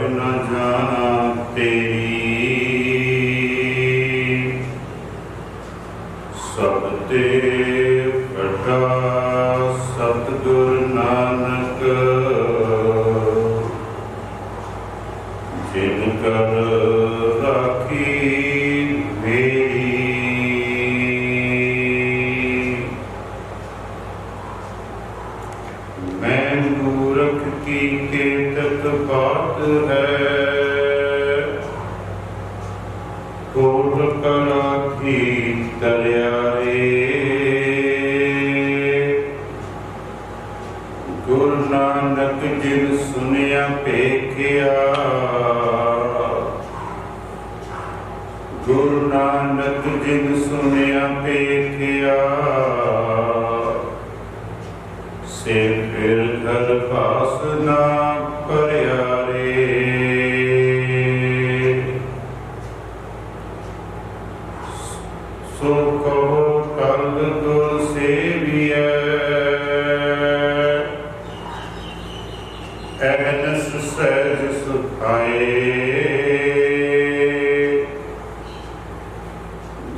न जाना तेरी, सब ते वड्डा सतगुर नानक, जिन कर राखी मेरी। मैं मूरख की केतक बात है, कोट राखी तरियारे। गुरु नानक जिन सुनिया पेखिया, गुरु नानक जिन सुनिया पेखिया, से फिर घर पास ना परियारे। सो कहो कल गुर सेविया, अहनस सहज सुखाए।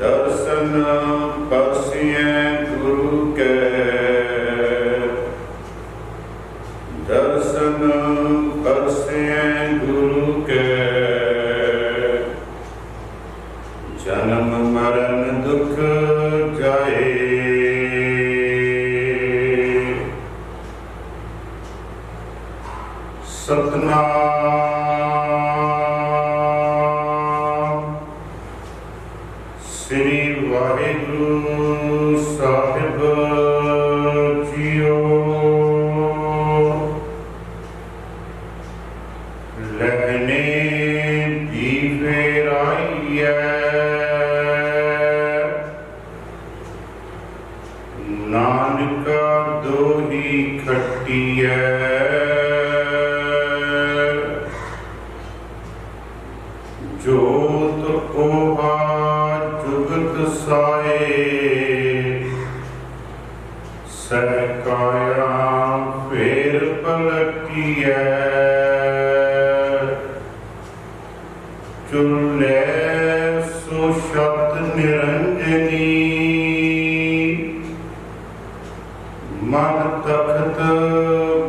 दर्शन परसिए गुरु के, दर्शन परसिए गुरु के। जन्म मरण दुख जाए। सतनाम श्री वाहिगुरु साहिब जीओ। लहने भी फेराइए, नानका दोही खट्टिए। जोत ओहा जुगत साए, सहकाया फेर पलटिए। चुले सो शत निरंजनी, मन तख्त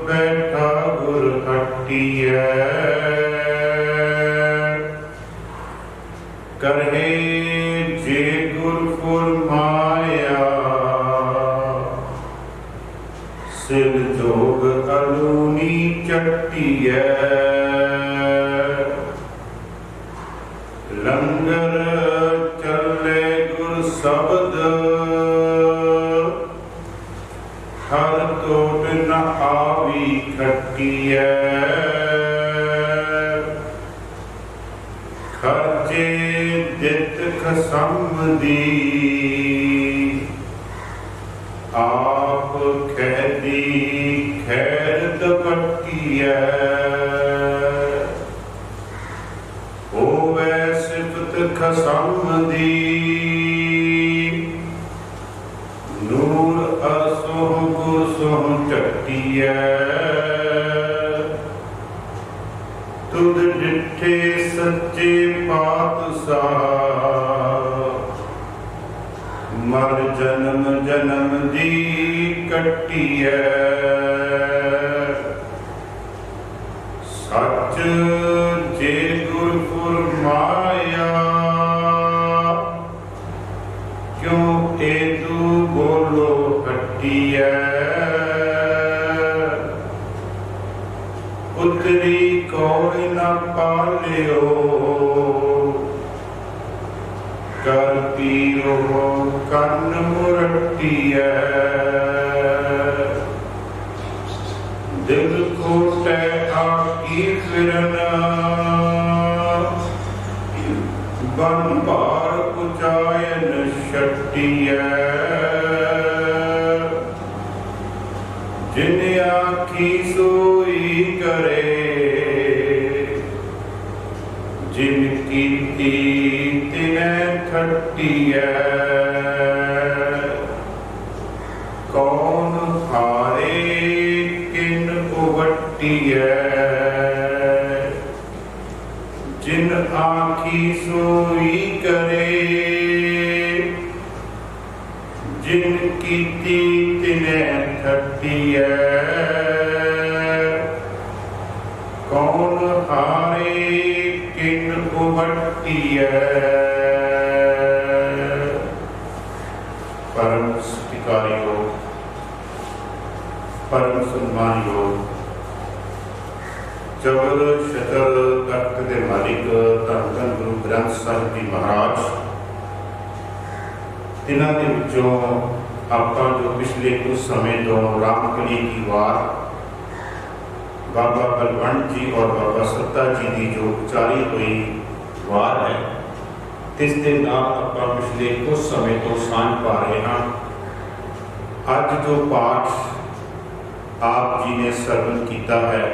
बैठा गुर हटिए। करहे जे गुर फुरमाया, सिर जोग अलूनी चट्टिए। लंगर चले गुर शब्द, हर तोट न आवी खट्टिए। खर्चे दित खसम दी, आप खैदी खैर दपटिए। होवे सिफत खसम दी, नूर असोह गुरसोह चट्टिए। तुद डिठे सच्चे पातशाह, मर जन्म जन्म दी कट्टिए। सच जे गुर फुरमाया, क्यों एदू बोलो हट्टिए। उतरी कौड़ न पालियो, कर पीरो कन्न मुरटिए। दिल खोटे आकी फिरन, बन पार कुचायन शट्टिए। जिन आखी सोई करे, जिनकी तिन्हें खट्टिए। कौन हारे किन उवट्टिए, जिन आखी सोई करे, जिन कीती तिने ठट्टिय, कौन हारे किन उबट्टिय। परम सत्कार योग, परम सम्मान योग, जबर शतर तख्त के मालिक धन धन गुरु ग्रंथ साहिब जी महाराज, इन्हां दे विचों आपां जो पिछले कुछ समय तो रामकली की वार बाबा बलवंत जी और बाबा सत्ता जी की जो उचारी हुई वार है, इस दे नाल आपां पिछले कुछ समय तो सांझ पा रहे हैं। अज जो पाठ आप जी ने सरवण किया है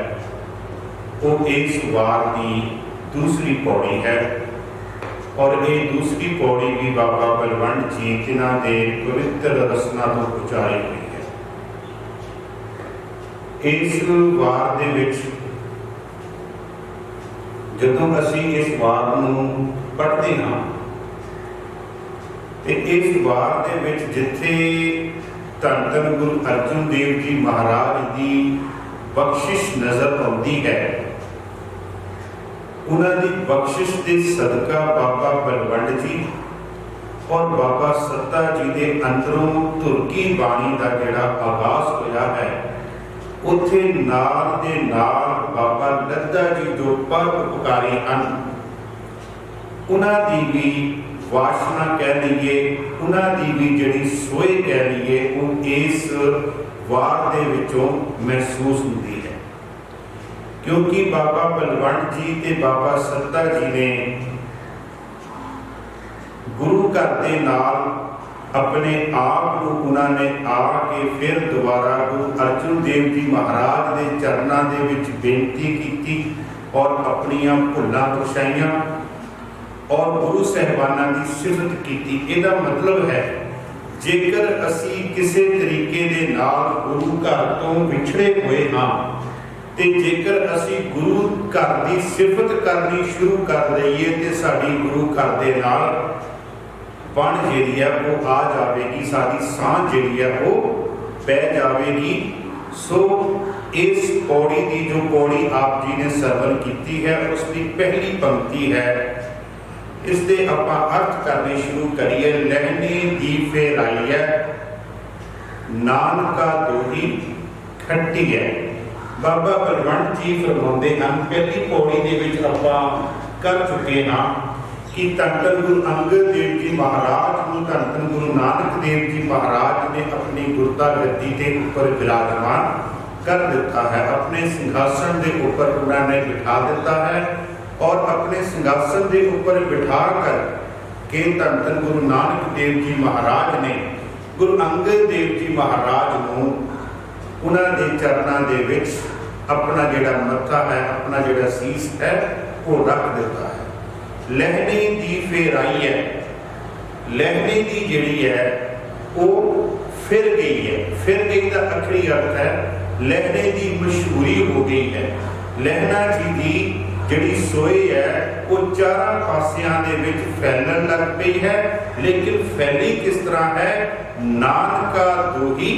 वो इस वार की दूसरी पौड़ी है, और ये दूसरी पौड़ी भी बाबा बलवंत जी तिन्हां दे पवित्र रसना तो उचारी हुई है। इस वार दे विच जदों असीं इस वार नूं पढ़ते हैं ते इस वार दे विच जिथे धन धन गुरु अर्जन देव जी महाराज की बख्शिश नजर आती है, उन्होंने बख्शिश के सदका बाबा बलवंत जी और बाबा सत्ता जी के अंदरों तुरकी बाणी का जिहड़ा आगाज होया है, उत्थे नाल दे नाल बाबा लद्दा जी जो पर उपकारी हैं, उन्होंने भी वासना कह लीए, उन्होंने भी जिहड़ी सोए कह लीए, वो इस वार दे विचों महसूस होती है। क्योंकि बाबा बलवंत जी ते बाबा सत्ता जी ने गुरु घर दे नाल अपने आप को उन्होंने आके फिर दोबारा गुरु अर्जन देव जी महाराज के चरणों के विच बेनती की और अपनियां भुलां बख्शाइयां और गुरु साहिबाना की सिफत की। इसका मतलब है जेकर असी किसी तरीके दे नाल गुरु घर तो विछड़े हुए हाँ, ते जेकर असी गुरु घर की सिफत करनी शुरू कर दईए तो साड़ी गुरु घर दे नाल बन जिहड़ी है वो आ जाएगी, साड़ी सांझ जिहड़ी है वो पै जाएगी। सो इस पौड़ी की जो पौड़ी आप जी ने सरवण की है उसकी पहली पंक्ति है, इसके आप अर्थ करने शुरू करिए। लहने दी फेराइए नानका दोही खट्टी है। बाबा बलवंत जी फरमाते हैं, पहली पौड़ी के विच आपां कर चुके हाँ कि धन धन गुरु अंगद देव जी महाराज को धन धन गुरु नानक देव जी महाराज ने अपनी गुरता गद्दी के ऊपर विराजमान कर दिता है, अपने सिंहासन के ऊपर उन्होंने बिठा दिता है और अपने सिंहासन के ऊपर बिठा कर के धन धन गुरु नानक देव जी महाराज ने गुरु अंगद देव जी महाराज को उन्होंने चरणों के विच अपना जिहड़ा मत्था है, अपना जिहड़ा सीस है वो रख दिता है। लहने दी फेराई है, लहने की जिहड़ी है वो फिर गई है। फिर गई का अखरी अर्थ है लहने की मशहूरी हो गई है। लहना जी की जिहड़ी सोई है वो चारों पासियां दे विच फैलन लग पई है, लेकिन फैली किस तरह है? नानका दोही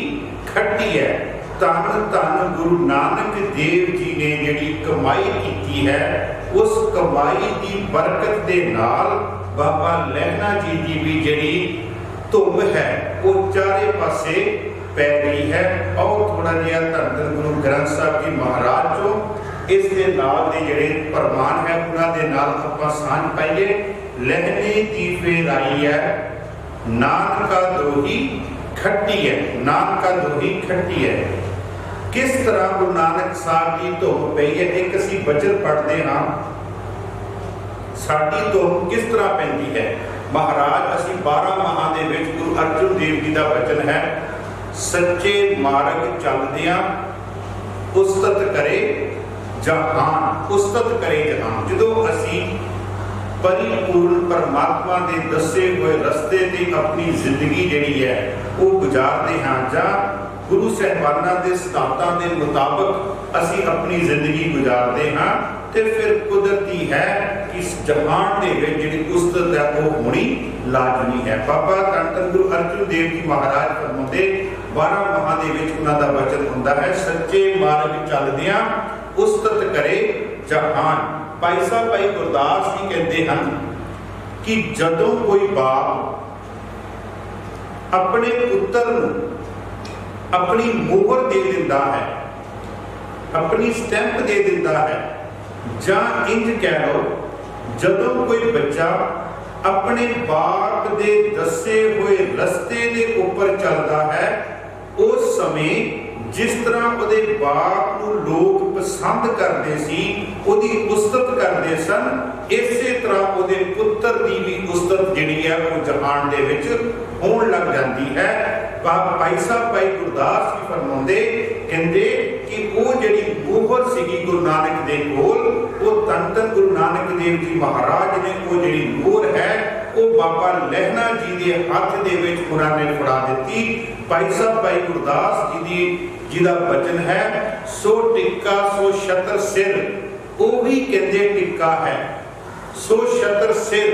खट्टी है। धन धन गुरु नानक देव जी ने जिहड़ी कमाई की है, उस कमाई की बरकत दे नाल बाबा लहना जी की भी जिहड़ी धुंब है वो चारे पासे पै गई है। और थोड़ा जिहा धन धन गुरु ग्रंथ साहिब जी महाराज चो इस दे नाल दे जिहड़े प्रमाण है उन्हां दे नाल आपां सांझ पाइए। लहने दी फेराई है नानका दोही खट्टी है। नानका दोही खट्टी है। किस तरह गुरु नानक साहब की धुंब पई है? एक असीं बचन पढ़ते हाँ, साडी धुंब किस तरह पैंदी है? महाराज असीं 12 माहां दे विच गुरु अर्जन देव जी का वचन है, सच्चे मार्ग चलदियां उस्तत करे जहान, उस्तत करे जहान। जदों असीं परिपूर्ण परमात्मा के दसे हुए रस्ते ते अपनी जिंदगी जिहड़ी है वो गुजारते हाँ, जां गुरु साहिबाना के सिद्धांतों के मुताबिक असी अपनी जिंदगी गुजारते हाँ, तो फिर कुदरती है कि इस जहान के जी उस्तत है वो होनी लाजमी है। बाबा धन धन गुरु अर्जुन देव जी महाराज फरमाते 12 माह उन्होंने वचन होंदा है, सच्चे मार्ग चलदियां उस्तत करे जहान। भाई साहब भाई गुरदास जी कहते हैं कि जदों कोई बाप अपने पुत्र अपनी मोहर दे दिंदा है, अपनी स्टैंप दे दिंदा है, जां इंज कह लो जदों कोई बच्चा अपने बाप दे दसे हुए रस्ते दे ऊपर चलता है, उस समय जिस तरह उहदे बाप नूं लोग पसंद करते सी, उहदी उस्तत करते सन, इसे तरह उहदे पुत्र की भी उस्तत जिहड़ी है वो जहान दे विच होण लग जाती है। भाई साहब भाई गुरदास जी फरमाउंदे कहंदे कि वो जिहड़ी मोहर सीगी गुरु नानक दे कोल, वो धन धन गुरु नानक देव जी महाराज ने वो जिहड़ी मोहर है वो बाबा लहना जी के हाथ दे विच उन्होंने फड़ा दी। भाई साहब भाई गुरदास जी दी जिहदा वचन है, सो टिक्का सो छत्र सिर, ओही कहंदे टिक्का है, सो छत्र सिर,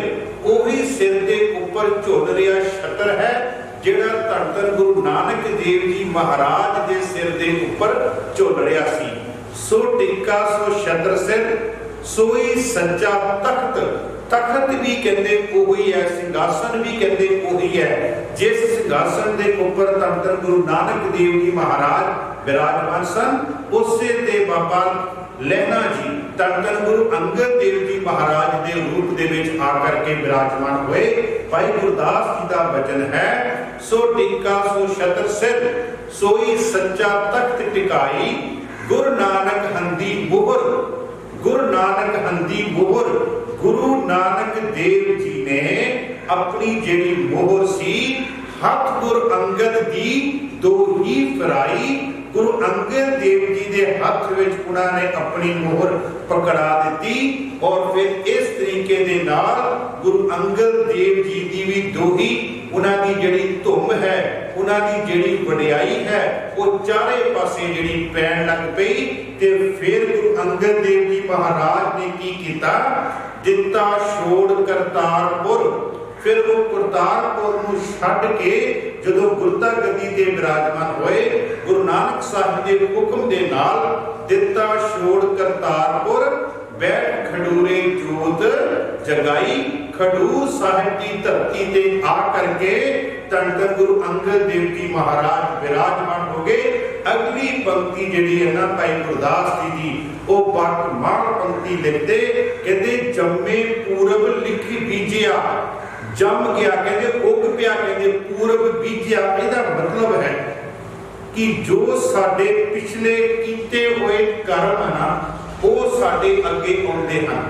ओही सिर के ऊपर झुल रहा छत्र है जिहड़ा धन धन गुरु नानक देव जी महाराज के सिर के ऊपर झुल रहा सी। सो टिक्का सो छत्र सिर, सोई सच्चा तख्त, तख्त भी कहते वही है, सिंहासन भी कहते वही है, जिस सिंहासन के ऊपर धन धन गुरु नानक देव जी महाराज विराजमान सन, उससे ते बाबा लहना जी धन धन गुरु अंगद देव जी महाराज के रूप दे विच आकर के विराजमान हुए। भाई गुरदास जी का वचन है, सो टिक्का सो छत्र सिर, सोई सच्चा तख्त टिकाई, गुरु नानक हंदी मोहर, गुरु नानक हंदी मोहर। गुरु नानक देव जी ने अपनी जिहड़ी मोहर सी हथ गुरु अंगद दी दो ही फराई, गुरु अंगद देव जी के हाथ विच उन्होंने अपनी मोहर पकड़ा दी और फिर इस तरीके दे नाल गुरु अंगद देव जी की भी दोही उन्होंने जिहड़ी धुम है, उन्होंने जिहड़ी वडियाई है वो चारे पासे जिहड़ी पैण लग पई। ते फिर गुरु अंगद देव जी महाराज ने की कीता, दिता छोड़ करतारपुर, फिर वो करतारपुर नूं छड्ड के जदों गुरता गद्दी ते विराजमान होए, गुरु नानक साहिब के हुक्म दे नाल दिता छोड़ करतारपुर, बैठ खडूरे जोत जगाई। खडूर साहिब की धरती ते आ करके धन धन गुरु अंगद देव जी महाराज विराजमान हो गए। अगली पंक्ति जिहड़ी है ना भाई गुरदास जी की, वो बाकमाल पंक्ति लिखते, कहते जम्मे पूरब लिखी बीजिया, जम गया कहते उग पिया, कहते पूरब बीजिया। इसका मतलब है कि जो साडे पिछले कीते हुए कर्म है ना वो साडे अगे आउंदे हैं,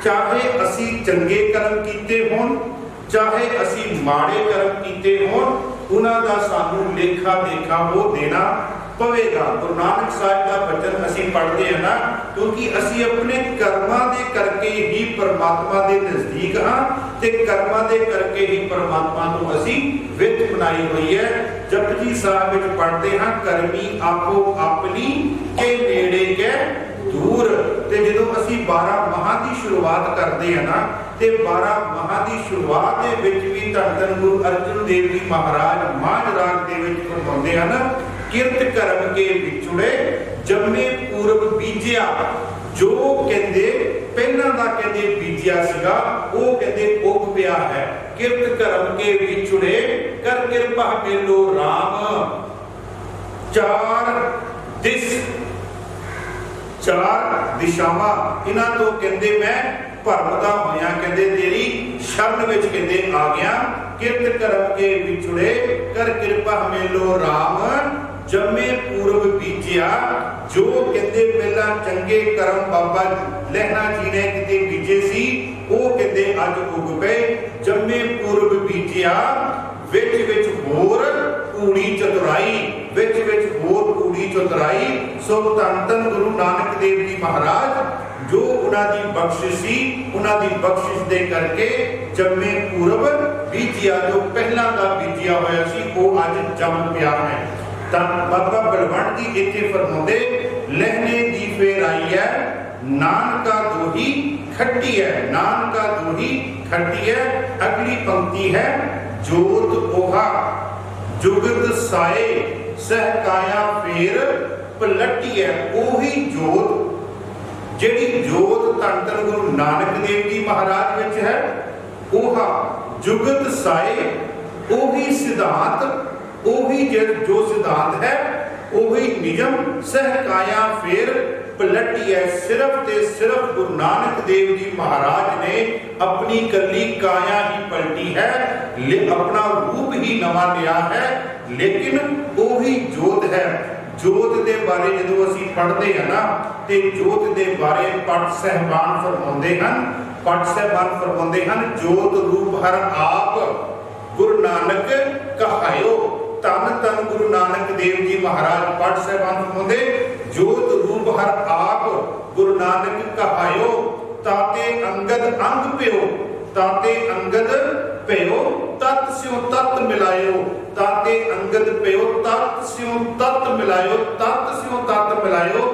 चाहे असी चंगे कर्म कीते होण, चाहे असी माड़े कर्म कीते होण, उन्हां दा सानू लेखा देखा वो देना पवेगा। गुरु नानक साहिब का वचन असी पढ़ते हैं ना, क्योंकि असी अपने कर्मां दे करके ही परमात्मा दे नजदीक हाँ, ते कर्मां दे करके ही परमात्मा नूं असी विथ बनाई हुई है। जपजी साहिब विच पढ़ते हैं, करमी आपो अपनी के नेड़े के दूर। ते जदों असी 12 माह की शुरुआत करते हैं ना, ते 12 माह की शुरुआत दे विच भी धन धन गुरु अर्जुन देव जी महाराज मांझ राग दे विच फरमाउंदे हैं, किरत कर्म के विछुड़े जम्मे पूरब बीजिया। जो कहते पहला दा कहते बीजिया सीगा वो कहते उग पिया है। किरत कर्म के विछुड़े कर कृपा मेलो राम, चार दिशावां इन्हां तो कहते मैं भरमदा होया कहते तेरी शरण विच कहते आ गया। किरत कर्म के विछुड़े कर कृपा मेलो राम, जम्मे पूरब बीजिया। जो कहते पहला चंगे कर्म बाबा लहना जी ने किते बीजे सी वो कहते अज उग पे, जम्मे पूरब बीजिया। विच विच होर कूड़ी चतुराई, विच विच होर कूड़ी चतुराई। सो धन धन गुरु नानक देव जी महाराज जो उन्होंने बख्शिश सी, उन्होंने बख्शिश दे करके जम्मे पूरब बीजिया, जो पहला का बीजिया होया सी वो अज जम पिया है। ਤਾਂ ਬਾਬਾ ਬਲਵੰਡ ਜੀ ਇੱਥੇ ਫਰਮਾਉਂਦੇ ਲਹਿਣੇ ਦੀ ਫੇਰ ਆਈ ਹੈ ਨਾਨਕਾ ਦੋਹੀ ਖੱਟੀ ਹੈ, ਨਾਨਕਾ ਦੋਹੀ ਖੱਟੀ ਹੈ। ਅਗਲੀ ਪੰਕਤੀ ਹੈ ਜੋਤ ओहा जुगत साए सहकाया फेर पलटी है। ओही जोत जिहड़ी जोत धन धन गुरु नानक देव जी महाराज विच है, ओहा जुगत साए ओही सिद्धांत, ओही जो सिद्धांत है ओही निजम सहकाया फेर पलटी है। सिर्फ ते सिर्फ गुरु नानक देव जी महाराज ने अपनी कली काया ही पलटी है, अपना रूप ही नवा लिया है, लेकिन वही जोत है। जोत के बारे जो असीं पढ़ते हैं ना, तो जोत के बारे पट साहिबान फरमाते हैं, पट साहिबान फरमाते हैं जोत रूप हर आप गुरु नानक कहायो। धन धन गुरु नानक देव जी महाराज पट साहिबान फरमाते जोत रूप हर आप गुरु नानक कहायो। ताते अंगद अंग प्यो, ताते अंगद प्यो तत् स्यों तत् मिलायो, ताते अंगद प्यो तत् स्यों तत् मिलायो, तत् स्यों तत् मिलायो।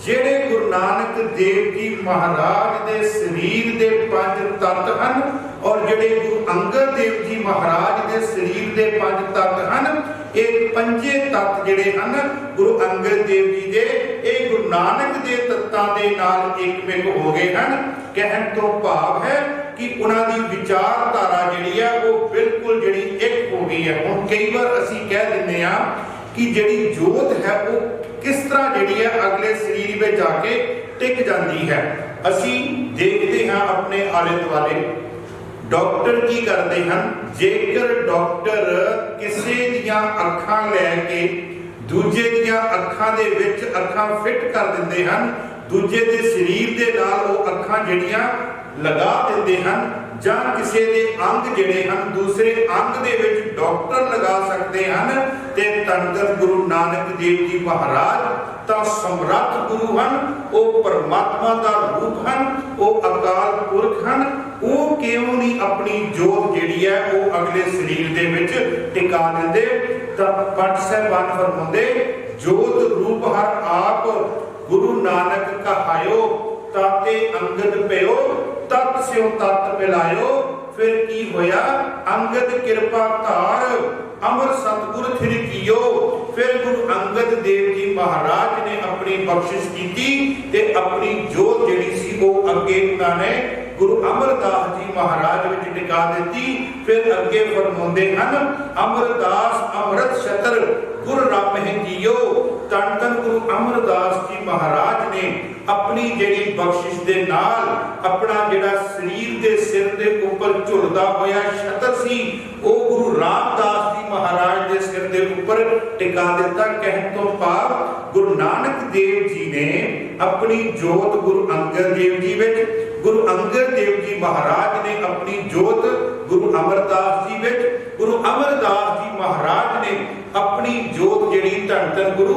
जेड़े गुरु नानक देव जी महाराज दे शरीर दे पंज तत्त हन और जेड़े गुरु अंगद देव जी महाराज दे शरीर दे पंज तत्त हन, ये पंजे तत्त जेड़े हन गुरु अंगद देव जी दे ये गुरु नानक दे तत्तां दे नाल एकमिक हो गए हन। कहण तो भाव है कि उन्हां दी विचारधारा जिहड़ी है वो बिल्कुल जिहड़ी एक हो गई है। हुण कई बार असीं कह दिंदे आ कि जिहड़ी जोत है वो किस तरह जिहड़ी है अगले शरीर में जाके टिक जाती है। असीं देखते हैं अपने आले दुआले डॉक्टर की करते हैं, जेकर डॉक्टर किसी दियां अखां लैके दूजे दियां अखां दे विच अखां फिट कर दिंदे हैं, दूजे दे शरीर दे नाल वो अखां जिहड़ियां लगा दिंदे हैं, जां किसी दे अंग जिहड़े हैं दूसरे अंग दे विच डॉक्टर लगा सकते हैं। ते धन धन गुरु नानक देव जी महाराज तां समर्थ गुरु हन, वो परमात्मा दा रूप हन, वो अकाल पुरख हन। वो क्यों नहीं अपनी जोत जिहड़ी है वो अगले शरीर दे विच टिका दिंदे। तां पट साहिबान फरमाउंदे जोत रूप हर आप गुरु नानक कहायो, ताते अंगद प्यो तत् स्यों तत् मिलायो। फिर की होया अंगद कृपा धार अमर सतगुर थिर कियो। फिर गुरु अंगद देव जी महाराज ने अपनी बख्शिश की ते अपनी जोत जिहड़ी सी वो अगे उन्होंने गुरु अमरदास जी महाराज विच टिका दी। फिर अगे फरमाउंदे हन अमरदास अमृत छतर गुरु राम है जियो। धन धन गुरु अमरदास जी महाराज ने अपनी जिहड़ी बख्शिश दे नाल अपना जिहड़ा शरीर दे सिर दे उपर झुलदा होया छतर सी वो गुरु रामदास जी महाराज दे सिर दे उपर टिका दिता। कहण तो भाव गुरु नानक देव जी ने अपनी जोत गुरु अंगद देव जी विच, गुरु अंगद देव जी महाराज ने अपनी जोत गुरु अमरदास जी विच, गुरु अमरदास जी महाराज ने अपनी जोत जिहड़ी धन धन गुरु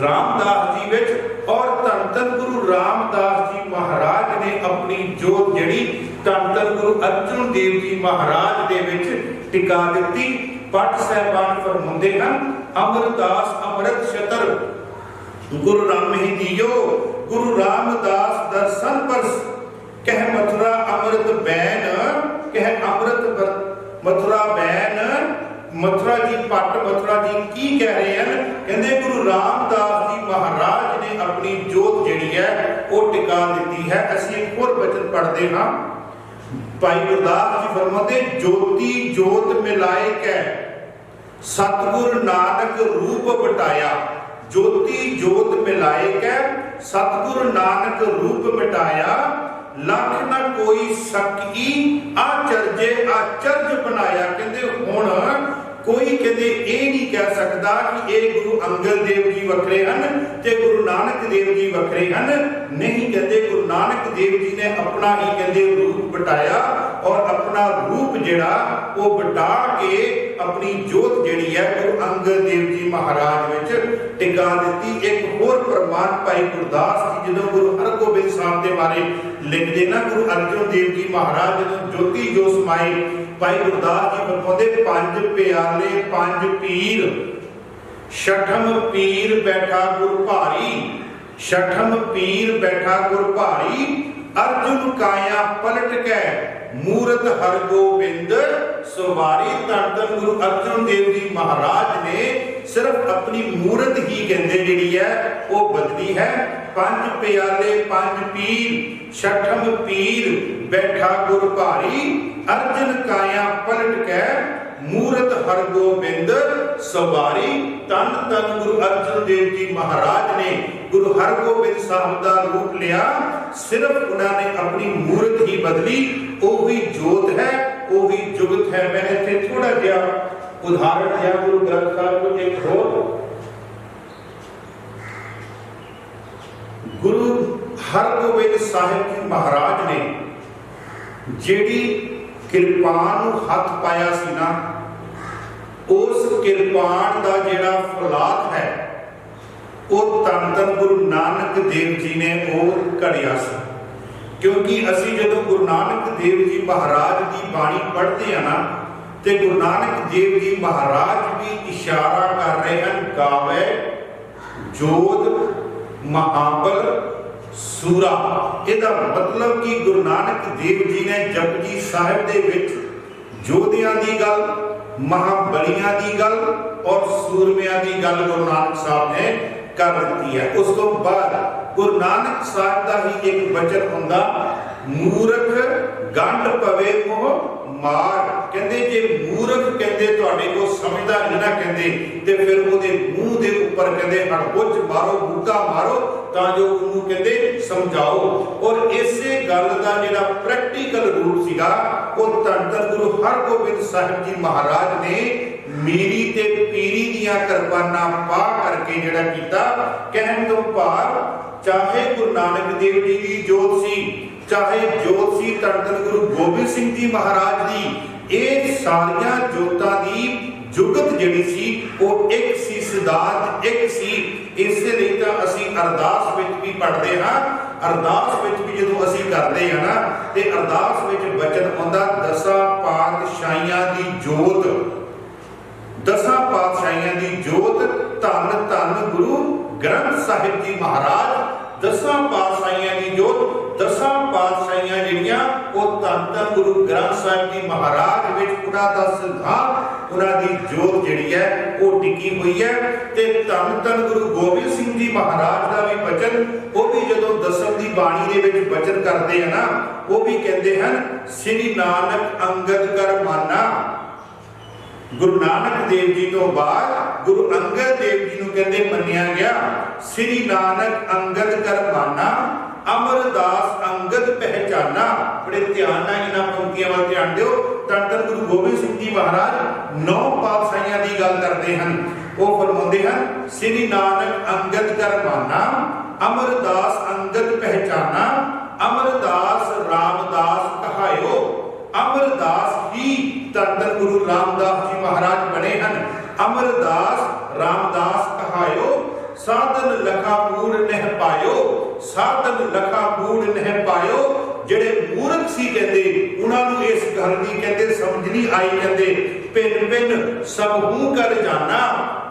रामदास जी विच, और धन धन गुरु रामदास जी महाराज ने अपनी जोत जिहड़ी धन धन गुरु अर्जुन देव जी महाराज दे विच टिका दित्ती। पट साहिबान फरमाउंदे हन अमरदास अमृत छतर गुरु राम ही दियो। गुरु रामदास दर्शन परस कह मथुरा अमृत बैन, कह अमृत मथुरा बैन। मथुरा जी पट मथुरा जी की कह रहे हैं, कहते गुरु रामदास जी महाराज ने अपनी जोत जिहड़ी है वो टिका दी है। असीं एक होर वचन पढ़ते हाँ, भाई गुरदास जी फरमाते ज्योति जोत मिलाए कै सतगुर नानक रूप बटाया। ज्योति जोत मिलाए कै सतगुर नानक रूप मिटाया। लख न कोई सकी आचरजे आचर्ज बनाया। कहते हुण कोई कहते ये नहीं कह सकता कि ये गुरु अंगद देव जी वखरे हैं ते गुरु नानक देव जी वखरे हैं। नहीं, कहते गुरु नानक देव जी ने अपना ही कहते रूप बटाया और अपना रूप जिहड़ा वो बटा के अपनी जोत जिहड़ी है गुरु अंगद देव जी महाराज विच टिका दी। एक होर प्रमाण भाई गुरदास जी जदों गुरु हरगोबिंद साहब के बारे लिखते ना, गुरु अर्जुन देव जी महाराज जदों ज्योति जो समाए, भाई गुरदास जी फरमाते पंज प्याले पंज पीर छठम पीर बैठा गुर भारी, छठम पीर बैठा गुर भारी, अर्जुन काया पलट के मूरत हरगोबिंद सवारी। धन धन गुरु अर्जुन देव जी महाराज ने सिर्फ अपनी मूरत ही कहते जिहड़ी है वो बदली है। पंज प्याले पंज पीर, छठम पीर बैठा गुर भारी, अर्जुन काया पलट के मूरत हरगोबिंद सवारी। धन धन गुरु अर्जुन देव जी महाराज ने गुरु हरगोबिंद साहब का रूप लिया, सिर्फ उन्होंने अपनी मूरत ही बदली। वही जोत है, वही जुगत है। मैंने इतने थोड़ा जिहा उदाहरण दिया गुरु ग्रंथ साहब को एक होर। गुरु हरगोबिंद साहिब जी महाराज ने जिहड़ी किरपान हथ पाया सी ना, उस किरपान का जिहड़ा फौलाद है वो धन धन गुरु नानक देव जी ने वो घड़िया सी। क्योंकि असी जदों गुरु नानक देव जी महाराज की बाणी पढ़ते हैं ना, तो गुरु नानक देव जी महाराज भी इशारा कर रहे हैं गावे जोत महाबल सूरा। इसका मतलब कि गुरु नानक देव जी ने जपजी साहिब दे विच जोधियां दी गल, महाबलियां दी गल और सूरमियां दी गल गुरु नानक साहब ने कर दी है। उस तो बाद गुरु नानक साहब का ही एक वचन हुंदा, मूर्ख गंढ पवे मोह मार। कहते जे मूर्ख कहते तुहाडे को समझदा नहीं ना कहते, ते फिर उहदे मूंह दे उपर कहते हड़बुच मारो, बुक्का मारो, तां जो उहनूं कहते समझाओ। और इसे गल दा जिहड़ा प्रैक्टिकल रूप सीगा वो धन धन गुरु हरगोबिंद साहिब जी महाराज ने मीरी ते पीरी दियां किरपानां पा करके जिहड़ा कीता। कहण तो भाव चाहे गुरु नानक देव जी की जोत सी, चाहे जोत सी धन धन गुरु गोबिंद सिंह जी महाराज दी, ये सारियां जोतां दी जुगत जिहड़ी सी वो एक सी, सिद्धांत एक सी। इसे लई तां असीं अरदास विच भी पढ़दे हां, अरदास विच भी जदों असीं करदे हां ना ते अरदास विच वचन आउंदा दसां पातशाहियां दी जोत, दसां पातशाहियां दी जोत धन धन गुरु ग्रंथ साहिब जी महाराज। दसां पातशाहियां दी जोत, दसां पातशाहियां जिहड़ियां वो धन धन गुरु ग्रंथ साहिब जी महाराज विच उन्हां दा सिद्धांत, उन्हां दी जोत जिहड़ी है वो टिकी हुई है। ते धन धन गुरु गोबिंद सिंह जी महाराज दा भी वचन, वो भी जदों दसम दी बाणी दे विच वचन करदे हैं ना, वो भी कहते हैं श्री नानक अंगद कर माना। गुरु नानक देव जी तो बाद गुरु अंगद देव जी नूं कहते मन्निया गया। श्री नानक अंगद कर माना, अमरदास अंगद पहचाना। बड़े ध्यान नाल इन्हां पंक्तियां वल ध्यान दिओ। धन धन गुरु गोबिंद सिंह जी महाराज 9 पातशाहियां दी गल करते हैं। वो फरमाते हैं श्री नानक अंगद कर माना, अमरदास अंगद पहचाना, अमरदास रामदास कहायो। अमरदास ही धन धन गुरु रामदास जी महाराज बने हैं। अमरदास रामदास कहायो, साधन लखा मूड़ नह पायो, साधन लखा मूड़ नह पायो। जेड़े मूर्ख सी कहते उन्होंने इस गल की कहते समझ नहीं आई। कहते पिन पिन सब हूं कर जाना,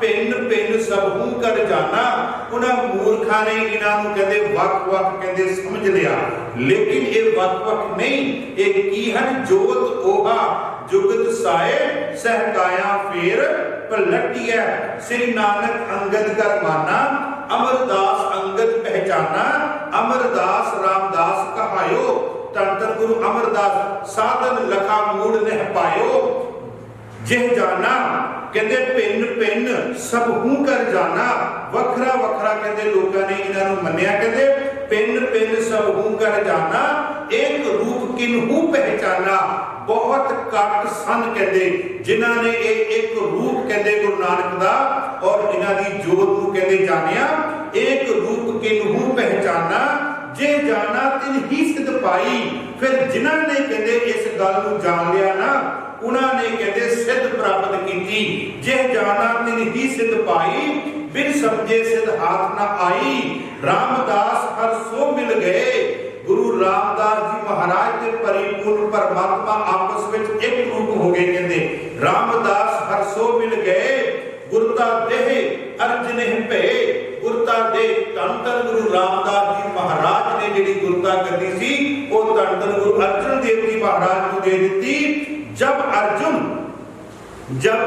पिन पिन सब हूं कर जाना। उन्होंने मूर्खा ने इन्हों कहते वक वक कहते समझ लिया, लेकिन ये वक वक नहीं, ये की है जोत ओहा जुगत साए सहकाया फेर पलटिया। श्री नानक अंगद कर माना, अमरदास अंगद पहचाना, अमरदास रामदास कहायो। धन धन गुरु अमरदास साधन लखा मूड़ नह पायो। जिह जाना कहते भिन्न भिन्न सब हूं कर जाना। वखरा वखरा कहते लोगों ने इन्हों मन्निया। कहते भिन्न भिन्न सब हूं कर जाना, एक रूप किन्हू पहचाना। बहुत घट सन कहते जिन्हों ने एक रूप कहते गुरु नानक दा और इन्हां दी जोत नूं कहते जानिया। एक रूप किन्हू पहचाना, जे जाना तिन ही सिद्ध पाई। फिर जिन्हां ने कहते इस गल नूं जान लिया ना, उन्होंने कहते सिद्ध प्राप्त की। जे जाना तिन ही सिद्ध पाई, बिन समझे सिद्ध हाथ न आई। रामदास हर सो मिल गए। गुरु रामदास जी महाराज के परिपूर्ण परमात्मा आपस में एक रूप हो गए। कहते रामदास हर सो मिल गए, गुरता देह गुरता गद्दी सी वो धन धन गुरु अर्जन देव जी महाराज को दे दी। जब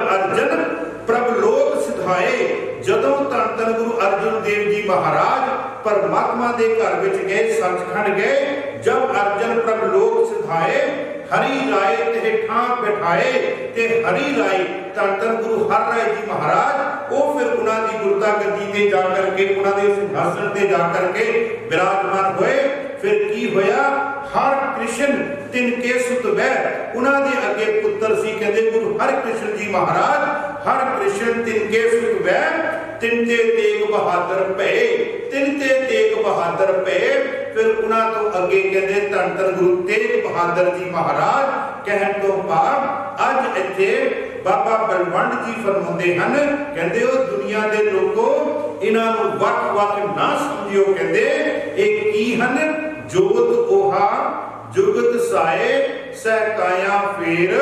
अर्जन प्रभलोक सिधाए, जदों धन धन गुरु अर्जन देव जी महाराज परमात्मा के घर विच गए, सचखंड गए, जब अर्जन प्रभलोक सिधाए, हरि राय ते ठां बैठाए, ते हरि राय धन धन गुरु हर राय जी महाराज वो फिर उन्होंने गुरता गद्दी ते जा करके उन्होंने सिंहासन ते जा करके विराजमान होए। फिर की होया, हर कृष्ण तिनके सुत वह, उन्होंने अगे पुत्र सी कहते गुरु हर कृष्ण जी महाराज, हर कृष्ण तिनके सुत वह, तिनते तेग बहादुर पे, तिनते तेग बहादुर पे। फिर उन्होंने तो अगे कहते धन धन गुरु तेग बहादुर जी महाराज कहन तो भाव अज इत्थे बाबा बलवंड जी फरमाते हैं, कहते हो दुनिया के लोगों इन्हों वक वक ना समझियो, कहते एक की हन जोत ओहा जुगत साए सह काया फेर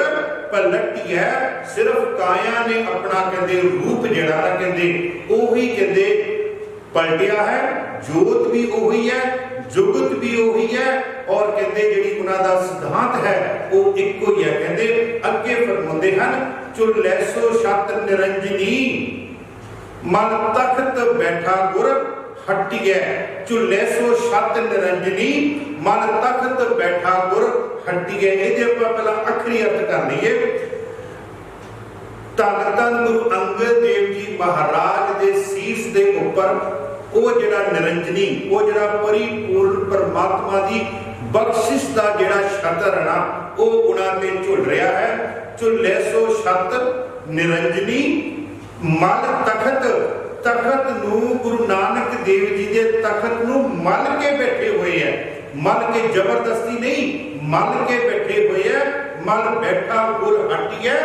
पलटिया। सिर्फ काया ने अपना कहते रूप जड़ा ना कहते उही कहते पलटिया है, जोत भी उही है, जुगत भी उही है, और कहते जिहड़ी उन्हां दा सिद्धांत है वो इक्को ही है। कहते अगे फरमाते हैं चुल्ले सो छत निरंजनी मन तख्त बैठा गुर हटिया। चुल्ले सो छत निरंजनी मन तख्त बैठा गुर हटिया। ये पहला अखरी अर्थ कर लीए। धन धन गुरु अंगद देव जी महाराज के शीश के उपर वो जिहड़ा निरंजनी, वो जिहड़ा परिपूर्ण परमात्मा की बख्शिश का जिहड़ा छतर है ना वो उन्होंने झुल रहा है। झुले सो छत निरंजनी मल तखत, तखत नू गुरु नानक देव जी के तखत नू मल के बैठे हुए है, मल के जबरदस्ती नहीं, मल के बैठे हुए है। मल बैठा गुर हट्टी है,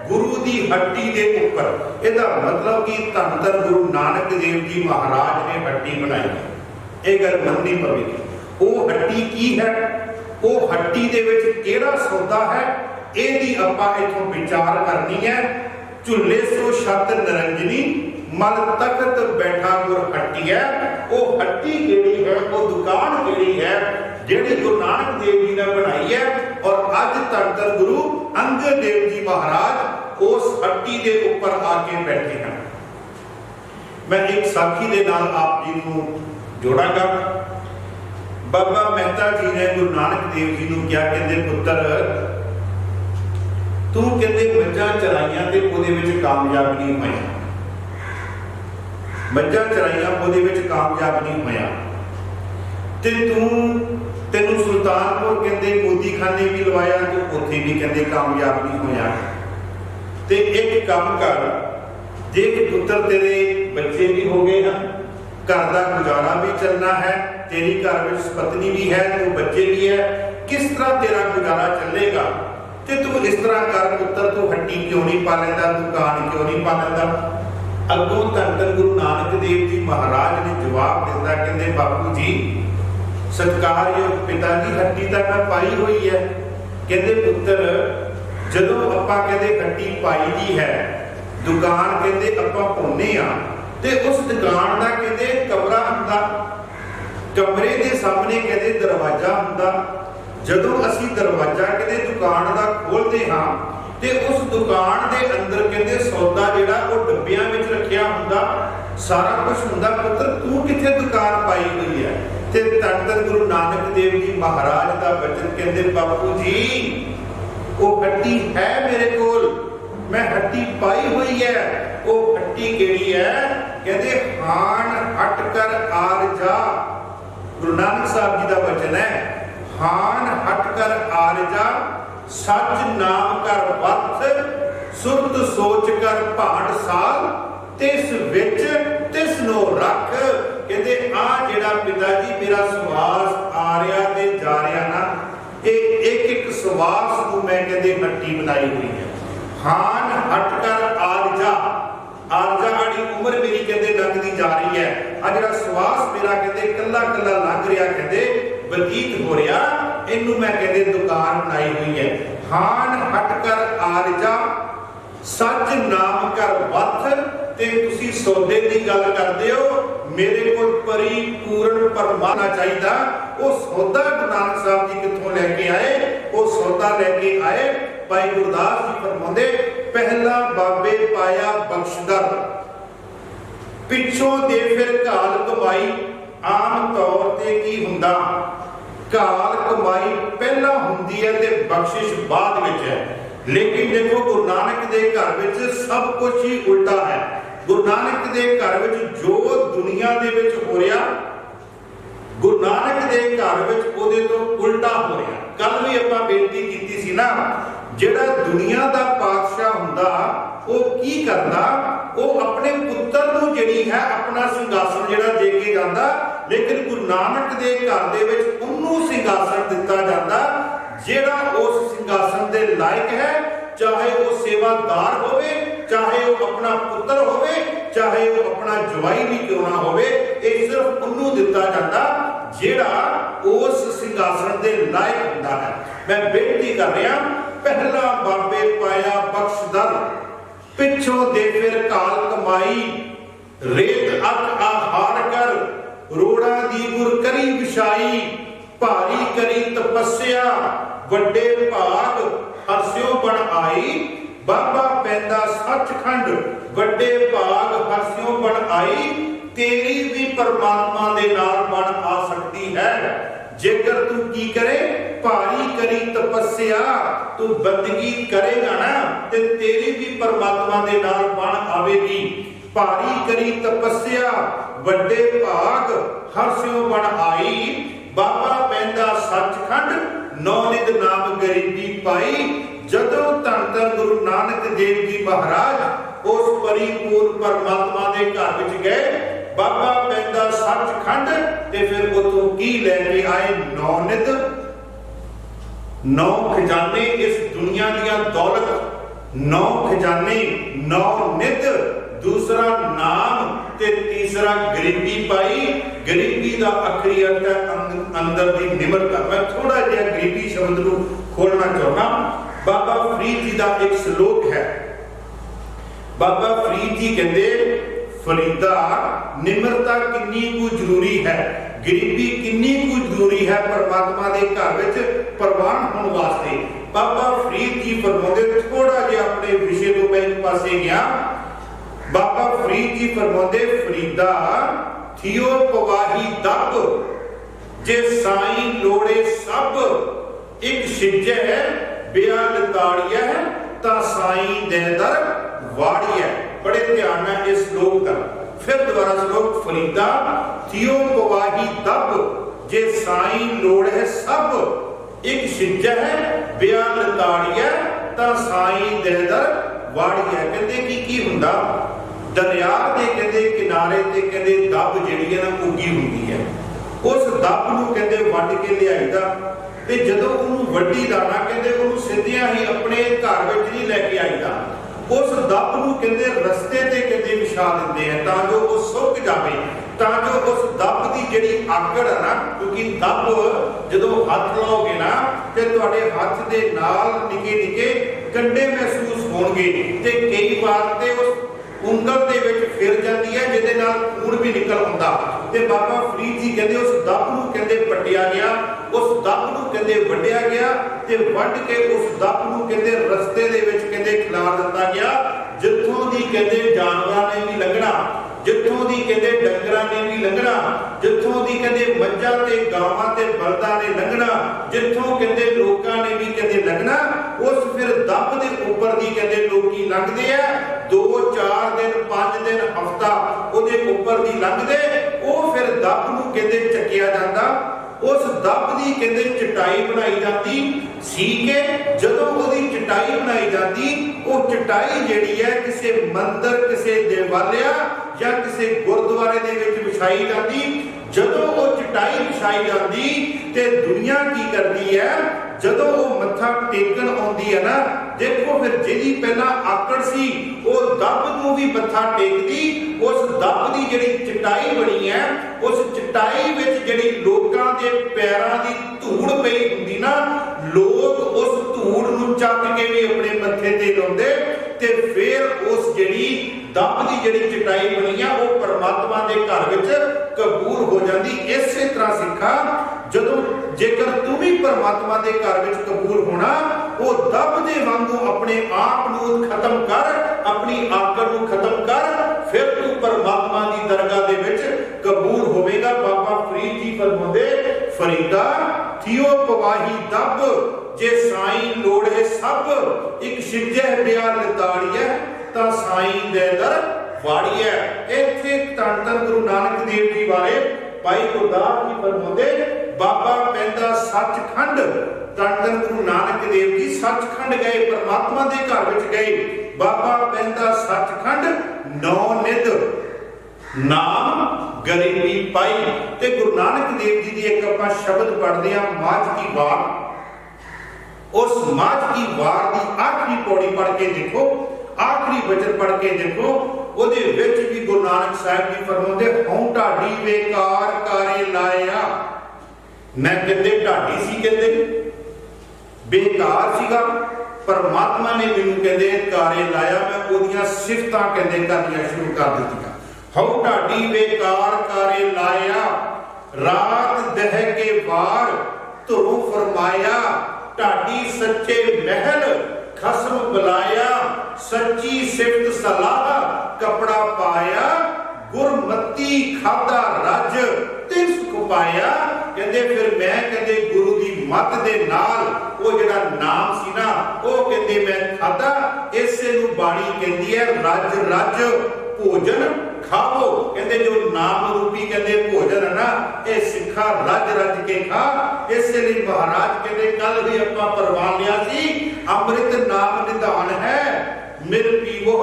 गुरु की हट्टी के उपर। इसका मतलब कि धन धन गुरु नानक देव जी महाराज ने हट्टी बनाई। ये गल मननी पवेगी। वो हट्टी की है, वो हट्टी दे विच केड़ा सौदा है, यही आपां इत्थों विचार करनी है। झुले सो छत निरंजनी मल तख्त बैठा गुर हट्टी है। वो हट्टी केड़ी है, वो दुकान केड़ी है जिहड़ी गुरु नानक देव जी ने बनाई है। और अज धन धन गुरु अंगद देव जी महाराज उस हट्टी के ऊपर आके बैठे हैं। मैं एक साखी के नाल आप जी को जोड़ांगा। बाबा मेहता जी ने गुरु नानक देव जी को क्या कहते, पुत्र तू कहते मज्जां चराइयां ते ओहदे विच कामयाब नहीं होया, मज्जां चराइयां ओहदे विच कामयाब नहीं होया, ते तेनू सुल्तानपुर कहते मोदी खाने भी लवाया तो उत्थे भी कहते कामयाब नहीं होया। ते एक काम कर, जे पुत्र तेरे बच्चे भी हो गए हैं, घर का गुजारा भी चलना है, तेरी घर में पत्नी भी है, तो बच्चे भी है, किस तरह तेरा गुजारा चलेगा? ते तू इस तरह कर पुत्र, तू हट्टी क्यों नहीं पा लेंदा, दुकान क्यों नहीं पा लेंदा? अगों धन धन गुरु नानक देव जी महाराज ने जवाब दिता, कहते बापू जी सत्कारयोग पिता जी हट्टी तो मैं पाई हुई है। कहते पुत्र जदों आपां कहते हट्टी पाई दी है, दुकान कहते आपां पाउने आ, ते उस दुकान का कहते कमरा हुंदा, कमरे के सामने कहते दरवाजा हुंदा। जदों असी दरवाजा कहते दुकान का खोलते हाँ ते उस दुकान के अंदर कहते सौदा जिहड़ा वो डब्बियां विच रखिया हुंदा, सारा कुछ हुंदा। पुत्र तू किथे दुकान पाई हुई है? ते धन धन गुरु नानक देव जी महाराज का वचन कहते बापू जी वो हट्टी है मेरे कोल, मैं हट्टी पाई हुई है। वो हट्टी केड़ी है? कहते हान हट कर आर जा। गुरु नानक साहब जी का वचन है, हान हट कर आर जा, सच नाम कर वत, सुरत सोच कर भांड साल, तिस विच तिस नो रख। कहते आ जिहड़ा पिता जी मेरा सवास आ रहा ते जा रहा ना, एक एक सवास को मैं कहते हट्टी बनाई हुई है। हान हट कर आर जा, आरजा वाली उम्र मेरी कहते लंघदी जा रही है, आ जिहड़ा सवास मेरा कहते कल्ला कल्ला लंघ रहा कहते बतीत हो रहा, इनू मैं कहते दुकान बनाई हुई है। हान हट कर आर जा, सच नाम कर वथ, ते तुसी सौदे की गल करदे हो, मेरे को परिपूर्ण परमाना चाहिए। वो सौदा गुरु नानक साहब जी कितों लैके आए? वो सौदा लैके आए भाई गुरदास जी फरमाते, पहला बाबे पाया बख्शदर, पिछों दे फिर घाल कमाई। आम तौर ते की हुंदा, घाल कमाई पहला हुंदी है ते बख्शिश बाद विच है। लेकिन देखो गुरु नानक दे घर विच सब कुछ ही उल्टा है। गुरु नानक दे घर विच जो दुनिया दे विच हो रहा, गुरु नानक दे घर विच ओदे तो उल्टा हो रहा। कल भी आपां बेनती कीती सी ना, जिहड़ा दुनिया दा पातशाह हुंदा वो की करदा, वो अपने पुत्तर नूं जिहड़ी है अपना सिंघासन जिहड़ा दे के जांदा, लेकिन गुरु नानक दे घर दे विच उन्नू सिंघासन दिता जांदा जिहड़ा उस सिंघासन दे लायक है। चाहे वो सेवादार होवे, चाहे वो अपना पुत्र होवे, चाहे वो अपना जवाई भी क्यों ना होवे, ये सिर्फ उन्नू दिता जाता जिहड़ा उस सिंघासन दे लायक हुंदा है। मैं बेनती कर रहा, पहला बाबे पाया बख्शदर, पिछों दे फिर घाल कमाई। रेत अक आहार कर, रोड़ा दी गुर करी विछाई। भारी करी तपस्या, वड्डे भाग हरस्यों बन आई। बाबा पैदा सचखंड, वड्डे भाग हरस्यों बन आई। तेरी भी परमात्मा दे नाल बन आ सकती है जेकर तू की करे, भारी करी तपस्या। तू बंदगी करेगा ना ते तेरी भी परमात्मा दे नाल बन आवेगी। भारी करी तपस्या, वड्डे भाग हरस्यों बन आई। बाबा पैदा सचखंड, नौ निध नाम गरीबी पाई। जदों धन धन गुरु नानक देव जी महाराज उस परिपूर्ण परमात्मा दे घर विच गए, बाबा पैदा सचखंड, ते फिर उतों की लैके आए? नौ निध, नौ खजाने इस दुनिया दियां दौलत। नौ खजाने, नौ निध, दूसरा नाम ते तीसरा गरीबी पाई। गरीबी का आखिरी अर्थ है अंदर की निमरता। मैं थोड़ा जिहा गरीबी शब्द को खोलना चाहना। बाबा फरीद जी का एक श्लोक है। बाबा फरीद जी कहते, फरीदा निमरता कितनी को जरूरी है, गरीबी कितनी को जरूरी है परमात्मा के घर विच प्रवान होने वास्ते। बाबा फरीद जी फरमाते, थोड़ा जिहा अपने विषय को मैं एक पासे गया। बाबा फरीद जी फरमाते, फरीदा थियो पवाही दब, जे साई लोड़े सब। एक सिजै बिया लताड़िया ता साई दे दर वाड़िया। बड़े ध्यान में इस श्लोक का। फिर दोबारा श्लोक, फरीदा थियो पवाही दब, जे साई लोड़ है सब। एक सिजै बिया लताड़िया ता साई दे दर वाड़िया। कहते की हुंदा, दरिया के कहते किनारे ते कहते दब जिहड़ी है ना उगी हुंदी है। उस दब नूं कहते वड्ड के लियाईदा, ते जदों उहनूं वड्डी दा ना कहते उहनूं सिद्धियां ही अपने घर विच नहीं लैके आईदा। उस दब नूं कहते रस्ते ते कहते विछा दिंदे हैं तां जो वो सुक जावे, तां जो उस दब की जिहड़ी आकड़ है ना, क्योंकि दब जदों हथ लाओगे ना ते तुहाडे हथ दे नाल निके निके कंडे महसूस होणगे, ते कई बार ते उस उंगल दे विच फिर जाती है जिहदे नाल खून भी निकल आउंदा। ते बाबा फरीद जी कहते उस दब नूं कहते पट्टिया गया, उस दब नूं कहते वड्डिया गया, ते वड्ड के उस दब नूं कहते रस्ते दे विच कहते खिलार दिता गया, जिथों दी कहते जानवरां ने भी लंघना, जिथों दी कहते डंगरां ने भी लंघना, जिथों दी कहते मੱਝਾਂ ते गावां ते बलदां ने लंघना, जिथों कहते लोकां ने भी कहते लंघना। उस फिर दब दे उपर दी कहते लोकी लंघदे आ, 2-4 दिन 5 दिन हफ्ता ਉਹਦੇ ਉੱਪਰ ਦੀ ਲੰਘਦੇ, ਉਹ ਫਿਰ ਦਬ ਨੂੰ ਕਹਿੰਦੇ ਚੱਕਿਆ ਜਾਂਦਾ। ਉਸ ਦਬ ਦੀ ਕਹਿੰਦੇ ਚਟਾਈ ਬਣਾਈ ਜਾਂਦੀ ਸੀ ਕਿ ਜਦੋਂ ਉਹਦੀ ਚਟਾਈ ਬਣਾਈ ਜਾਂਦੀ, ਉਹ ਚਟਾਈ ਜਿਹੜੀ ਹੈ ਕਿਸੇ ਮੰਦਰ, ਕਿਸੇ ਦੇਵਾਲਿਆ ਜਾਂ ਕਿਸੇ ਗੁਰਦੁਆਰੇ ਦੇ ਵਿੱਚ ਵਿਛਾਈ ਜਾਂਦੀ। ਜਦੋਂ ਉਹ ਚਟਾਈ ਵਿਛਾਈ ਜਾਂਦੀ ਤੇ ਦੁਨੀਆ ਕੀ ਕਰਦੀ ਹੈ, ਜਦੋਂ ਉਹ ਮੱਥਾ ਟੇਕਣ ਆਉਂਦੀ ਹੈ ਨਾ, ਦੇਖੋ ਫਿਰ ਜਿਹਦੀ ਪਹਿਲਾਂ ਆਕੜ ਸੀ ਉਹ ਦਬ ਨੂੰ ਵੀ ਮੱਥਾ ਟੇਕਦੀ। ਉਸ ਦਬ ਦੀ ਜਿਹੜੀ ਚਟਾਈ ਬਣੀ ਹੈ, ਉਸ ਚਟਾਈ ਵਿੱਚ ਜਿਹੜੀ ਲੋਕਾਂ ਦੇ ਪੈਰਾਂ ਦੀ ਧੂੜ ਪਈ ਹੁੰਦੀ ਨਾ, ਲੋਕ ਉਸ ਧੂੜ ਨੂੰ ਚੱਕ ਕੇ ਵੀ ਆਪਣੇ ਮੱਥੇ ਤੇ ਲਾਉਂਦੇ ਤੇ ਫਿਰ ਉਸ ਜਿਹੜੀ ਦਬ ਦੀ जिहड़ी चटाई बनी आ वो परमात्मा के घर विच कबूल हो जाती। इसे तरह सिखा जदों जेकर तू भी परमात्मा के घर विच कबूल होना, वो दब दे वांगू अपने आप नूं खत्म कर, अपनी आकड़ नूं खत्म कर, फिर तू परमात्मा की दरगाह दे विच कबूल होवेगा। बाबा फरीद जी फरमाउंदे, फरीदा थियो पवाही दब, जे साईं लोड़े सब, एक सिजह ब्याह लताड़िए तां साईं दे दर वाड़िए। इत्थे धन धन गुरु नानक देव जी बारे भाई गुरदास जी फरमाउंदे, बाबा पैंदा सचखंड। धन धन गुरु नानक देव जी सचखंड गए, परमात्मा के घर विच गए। बाबा पैंदा सचखंड नौ निध नाम गरीबी पाई। ते गुरु नानक देव जी की एक आपां शब्द पढ़दे हां, माझ की वार। उस माझ की वार की आखिरी पौड़ी पढ़ के देखो, आखिरी वचन पढ़ के देखो, ਉਹਦੇ ਵਿੱਚ भी गुरु नानक साहब जी फरमाते, हूं ढाडी बेकार कारे लाया। मैं कहते ढाडी सी, कहते बेकार सीगा, परमात्मा ने मैनू कहते कारे लाया, मैं ओदियां सिफतां कहते करनियां शुरू कर दित्तियां। हूं ढाडी बेकार कारे लाया, रात दह के वार धुरों फरमाया, ढाडी सच्चे महल खसम बुलाया, सच्ची सिफत सलाह कपड़ा पाया, गुरमती खादा रज ते सुख पाया। कहते फिर मैं कहते गुरु की मत दे नाल वो जिहड़ा नाम सी ना, वो कहते मैं खादा। इसे नूं बाणी कहती है रज रज भोजन खाओ। कहते जो नाम रूपी कहते भोजन है ना, ये सिखा रज रज के खा। इसलिए महाराज कहते कल भी आपां परवान लिया सी, अमृत नाम निधान है मिल पीवो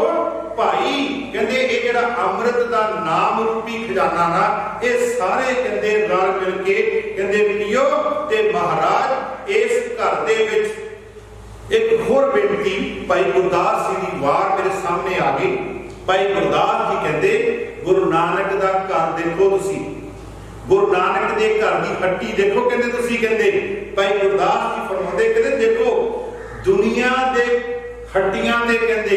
भाई। कहते ये जिहड़ा अमृत दा नाम रूपी खजाना ना, ये सारे कहते रल मिल के कहते पियो। ते महाराज इस घर दे विच एक होर बेनती भाई गुरदास जी की वार मेरे सामने आ गई। भाई गुरदास जी कहते गुरु नानक दा घर देखो तुसी, गुरु नानक दे घर की हट्टी देखो। कहते तुसी कहते भाई गुरदास जी फरमाते, कहते देखो दुनिया दे हट्टियां दे कहते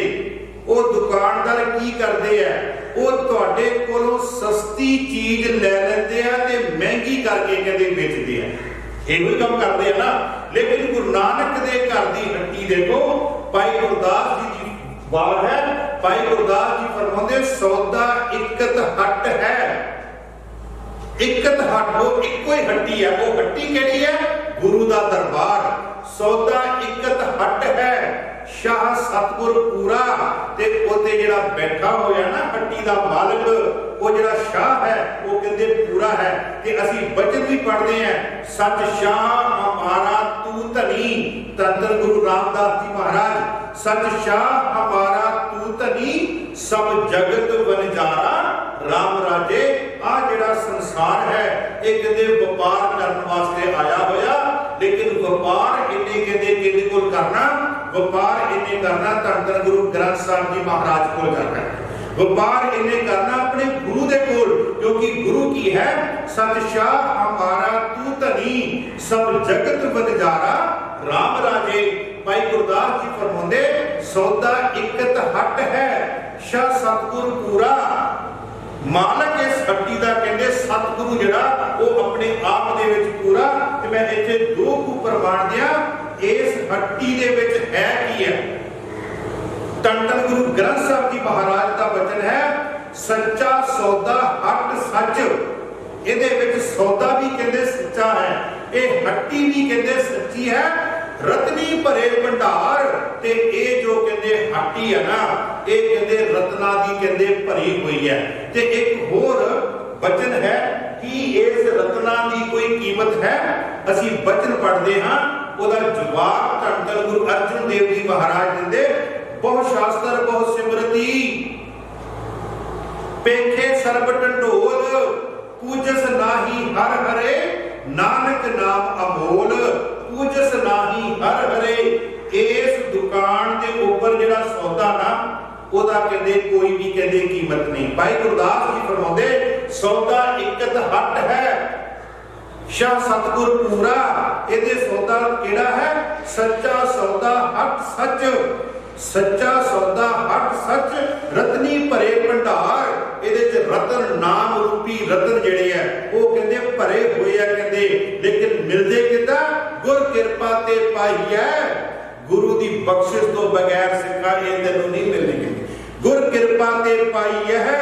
वो दुकानदार की करते हैं, वो तुहाडे कोलों सस्ती चीज ले लेंदे आ ते महंगी करके कहते बेचते हैं, इहो काम करते हैं ना। लेकिन गुरु नानक दे घर की हट्टी देखो, भाई गुरदास जी की बात है। भाई गुरदास जी फरमाते सौदा इकत हट है, इकत हट वो इको ही हट्टी है। वो हट्टी केड़ी है? गुरु दा दरबार। सौदा इकत हट है, शाह सतगुर पूरा। ते ओते जेड़ा बैठा होया ना हट्टी दा मालिक, वो जेड़ा शाह है वो कहते पूरा है। ते असी वचन भी पढ़ते हैं, सच शाह हमारा तू धनी। धन गुरु रामदास जी महाराज, सच शाह हमारा तू धनी, सब जगत वनजारा राम राजे। आ जेड़ा संसार है ये कहते व्यापार करने वास्ते आया होया, लेकिन व्यापार इन्हें कहते किहदे कोल करना? व्यापार इन्हें करना धन गुरु ग्रंथ साहब जी महाराज को करना। व्यापार इन्हें करना अपने गुरु दे कोल, क्योंकि गुरु की है सत शाह हमारा तू धनी, सब जगत वनजारा राम राजे। भाई गुरदास जी फरमाते सौदा इकत हट है, शाह सतगुर पूरा। मालक इस हट्टी का कहते सतगुरु जिहड़ा वो अपने आप दे विच पूरा। ते मैं इत्थे दो कु प्रमाण दिया इस हट्टी दे विच है की है। धन धन गुरु ग्रंथ साहब जी महाराज का वचन है, सच्चा सौदा हट सच। इहदे विच सौदा भी कहते सच्चा है, ये हट्टी भी कहते सच्ची है। रत्नी भरे भंडार ते ये जो कहते हट्टी है ना, ये कहते रत्ना दी कहते भरी हुई है। ते एक होर वचन है कि इस रत्ना की कोई कीमत है? असी वचन पढ़ते हाँ, ओदा जवाब धन धन गुरु अर्जुन देव जी महाराज दिंदे, बहुत शास्त्र बहुत सिमरती, पेखे सर्ब ढंढोल, पूजस नाही हर हरे, नानक नाम अमोल, पूजस नाही हर हरे। इस दुकान के ऊपर जिहड़ा सौदा ना, ओदा कहते कोई भी कहते कीमत नहीं। भाई गुरदास जी फरमाते सौदा इकत हट है, शाह सतगुर पूरा। इहदे सौदा केड़ा है? सच्चा सौदा हट सच। सच्चा सौदा हट सच रतनी भरे भंडार। ਇਹਦੇ ਚ ਰਤਨ ਨਾਮ ਰੂਪੀ ਰਤਨ ਜਿਹੜੇ ਆ ਉਹ ਕਹਿੰਦੇ ਭਰੇ ਹੋਏ ਆ ਕਹਿੰਦੇ, ਲੇਕਿਨ ਮਿਲਦੇ ਕਿੱਦਾਂ? ਗੁਰ ਕਿਰਪਾ ਤੇ ਪਾਈ ਹੈ। ਗੁਰੂ ਦੀ ਬਖਸ਼ਿਸ਼ ਤੋਂ ਬਗੈਰ ਸਿੱਖਾ ਇਹ ਤੈਨੂੰ ਨਹੀਂ ਮਿਲਣੀ। ਗੁਰ ਕਿਰਪਾ ਤੇ ਪਾਈ ਹੈ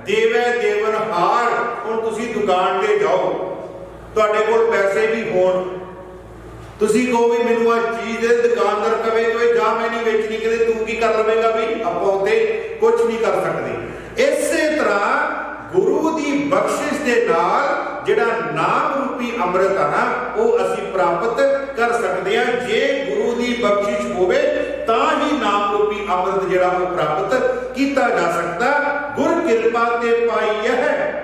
ਦੇਵੈ ਦੇਵਨ ਹਾਰ। ਹੁਣ ਤੁਸੀਂ ਦੁਕਾਨ ਤੇ ਜਾਓ, ਤੁਹਾਡੇ ਕੋਲ ਪੈਸੇ ਵੀ ਹੋਣ, ਤੁਸੀਂ ਕਹੋ ਵੀ ਮੈਨੂੰ ਆ ਚੀਜ਼ ਦੇ, ਦੁਕਾਨਦਾਰ ਕਵੇ ਕੋਈ ਜਾ ਮੈਂ ਨਹੀਂ ਵੇਚਣੀ, ਕਹਿੰਦੇ ਤੂੰ ਕੀ ਕਰ ਲਵੇਂਗਾ ਵੀ? ਆਪਾਂ ਉਹਦੇ ਕੁਝ ਨਹੀਂ ਕਰ ਸਕਦੇ। ਇਸੇ ਤਰ੍ਹਾਂ ਗੁਰੂ ਦੀ ਬਖਸ਼ਿਸ਼ ਦੇ ਨਾਲ ਜਿਹੜਾ ਨਾਮ ਰੂਪੀ ਅੰਮ੍ਰਿਤ ਆ ਨਾ ਉਹ ਅਸੀਂ ਪ੍ਰਾਪਤ ਕਰ ਸਕਦੇ ਹਾਂ। ਜੇ ਗੁਰੂ ਦੀ ਬਖਸ਼ਿਸ਼ ਹੋਵੇ ਤਾਂ ਹੀ ਨਾਮ ਰੂਪੀ ਅੰਮ੍ਰਿਤ ਜਿਹੜਾ ਉਹ ਪ੍ਰਾਪਤ ਕੀਤਾ ਜਾ ਸਕਦਾ। ਗੁਰ ਕਿਰਪਾ ਤੇ ਪਾਈ ਹੈ,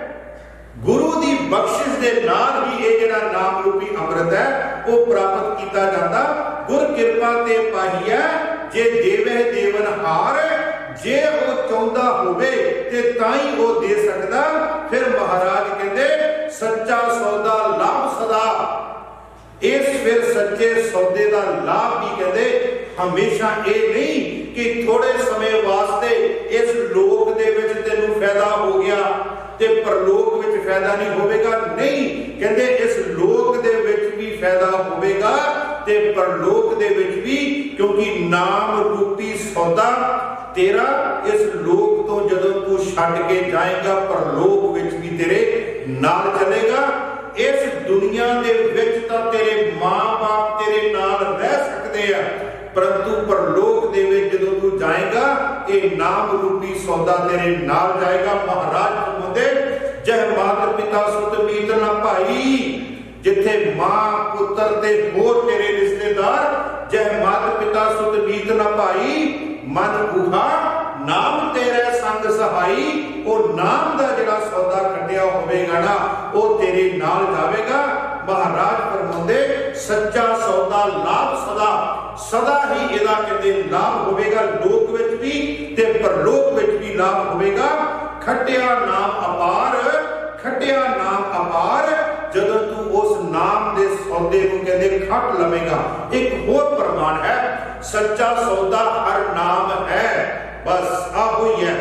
ਗੁਰੂ ਦੀ ਬਖਸ਼ਿਸ਼ ਦੇ ਨਾਲ ਹੀ ਇਹ ਜਿਹੜਾ ਨਾਮ ਰੂਪੀ ਅੰਮ੍ਰਿਤ ਹੈ ਉਹ ਪ੍ਰਾਪਤ ਕੀਤਾ ਜਾਂਦਾ। ਗੁਰ ਕਿਰਪਾ ਤੇ ਪਾਈ ਹੈ ਜੇ ਦੇਵੇ ਦੇਵਨ ਹਾਰ। ਜੇ ਉਹ ਚਾਹੁੰਦਾ ਹੋਵੇ ਤੇ ਤਾਂ ਹੀ ਉਹ ਦੇ ਸਕਦਾ। ਫਿਰ ਮਹਾਰਾਜ ਕਹਿੰਦੇ ਸੱਚਾ ਸੌਦਾ ਲਾਭ ਸਦਾ। ਇਸ ਫਿਰ ਸੱਚੇ ਸੌਦੇ ਦਾ ਲਾਭ ਵੀ ਕਹਿੰਦੇ ਹਮੇਸ਼ਾ ਇਹ ਨਹੀਂ ਕਿ ਥੋੜੇ ਸਮੇਂ ਵਾਸਤੇ ਇਸ ਲੋਕ ਦੇ ਵਿੱਚ ਤੈਨੂੰ ਫਾਇਦਾ ਹੋ ਗਿਆ ਤੇ ਪਰਲੋਕ ਵਿੱਚ ਫਾਇਦਾ ਨਹੀਂ ਹੋਵੇਗਾ। ਨਹੀਂ, ਕਹਿੰਦੇ ਇਸ ਲੋਕ ਦੇ ਵਿੱਚ ਵੀ ਫਾਇਦਾ ਹੋਵੇਗਾ ਤੇ ਪਰਲੋਕ ਦੇ ਵਿੱਚ ਵੀ, ਕਿਉਂਕਿ ਨਾਮ ਰੂਪੀ ਸੌਦਾ ਤੇਰਾ ਇਸ ਲੋਕ ਤੋਂ ਜਦੋਂ ਤੂੰ ਛੱਡ ਕੇ ਜਾਏਗਾ ਪਰਲੋਕ ਵਿੱਚ ਵੀ ਤੇਰੇ ਨਾਲ ਚੱਲੇਗਾ। ਇਸ ਦੁਨੀਆ ਦੇ ਵਿੱਚ ਤਾਂ ਤੇਰੇ ਮਾਂ-ਬਾਪ ਤੇਰੇ ਨਾਲ ਰਹਿ ਸਕਦੇ ਆ, ਪਰੰਤੂ ਪਰਲੋਕ ਦੇ ਵਿੱਚ ਜਦੋਂ ਤੂੰ ਜਾਏਗਾ ਇਹ ਨਾਮ ਰੂਪੀ ਸੌਦਾ ਤੇਰੇ ਨਾਲ ਜਾਏਗਾ। ਮਹਾਰਾਜ ਫਰਮਾਉਂਦੇ ਜਹ ਮਾਤ ਪਿਤਾ ਸੁਤ ਮੀਤ ਨਾ ਭਾਈ। ਜਿੱਥੇ ਮਾਂ ਪੁੱਤਰ ਤੇ ਹੋਰ ਤੇਰੇ ਰਿਸ਼ਤੇਦਾਰ, ਜਹ ਮਾਤ ਪਿਤਾ ਸੁਤ ਮੀਤ ਨਾ ਭਾਈ ਮਨ ਉਹਾ ਨਾਮ ਤੇਰੇ ਸੰਗ ਸਹਾਈ। ਉਹ ਨਾਮ ਦਾ ਜਿਹੜਾ ਸੌਦਾ ਕੱਢਿਆ ਹੋਵੇਗਾ ਨਾ ਉਹ ਤੇਰੇ ਨਾਲ ਜਾਵੇਗਾ। ਮਹਾਰਾਜ ਫਰਮਾਉਂਦੇ ਸੱਚਾ ਸੌਦਾ ਲਾਭ ਸਦਾ। ਸਦਾ ਹੀ ਇਹਦਾ ਕਹਿੰਦੇ ਲਾਭ ਹੋਵੇਗਾ, ਲੋਕ ਵਿੱਚ ਵੀ ਤੇ ਪਰਲੋਕ ਵਿੱਚ ਵੀ ਲਾਭ ਹੋਵੇਗਾ। ਖੱਟਿਆ ਨਾਮ ਅਪਾਰ, ਖੱਟਿਆ ਨਾਮ ਅਪਾਰ। ਜਦੋਂ ਤੂੰ ਉਸ ਨਾਮ ਦੇ ਸੌਦੇ ਨੂੰ ਕਹਿੰਦੇ ਖੱਟ ਲਵੇਂਗਾ। ਇੱਕ ਹੋਰ ਪ੍ਰਮਾਣ ਹੈ, ਸੱਚਾ ਸੌਦਾ ਹਰ ਨਾਮ ਹੈ। ਬਸ ਆਹੋ ਹੀ ਹੈ,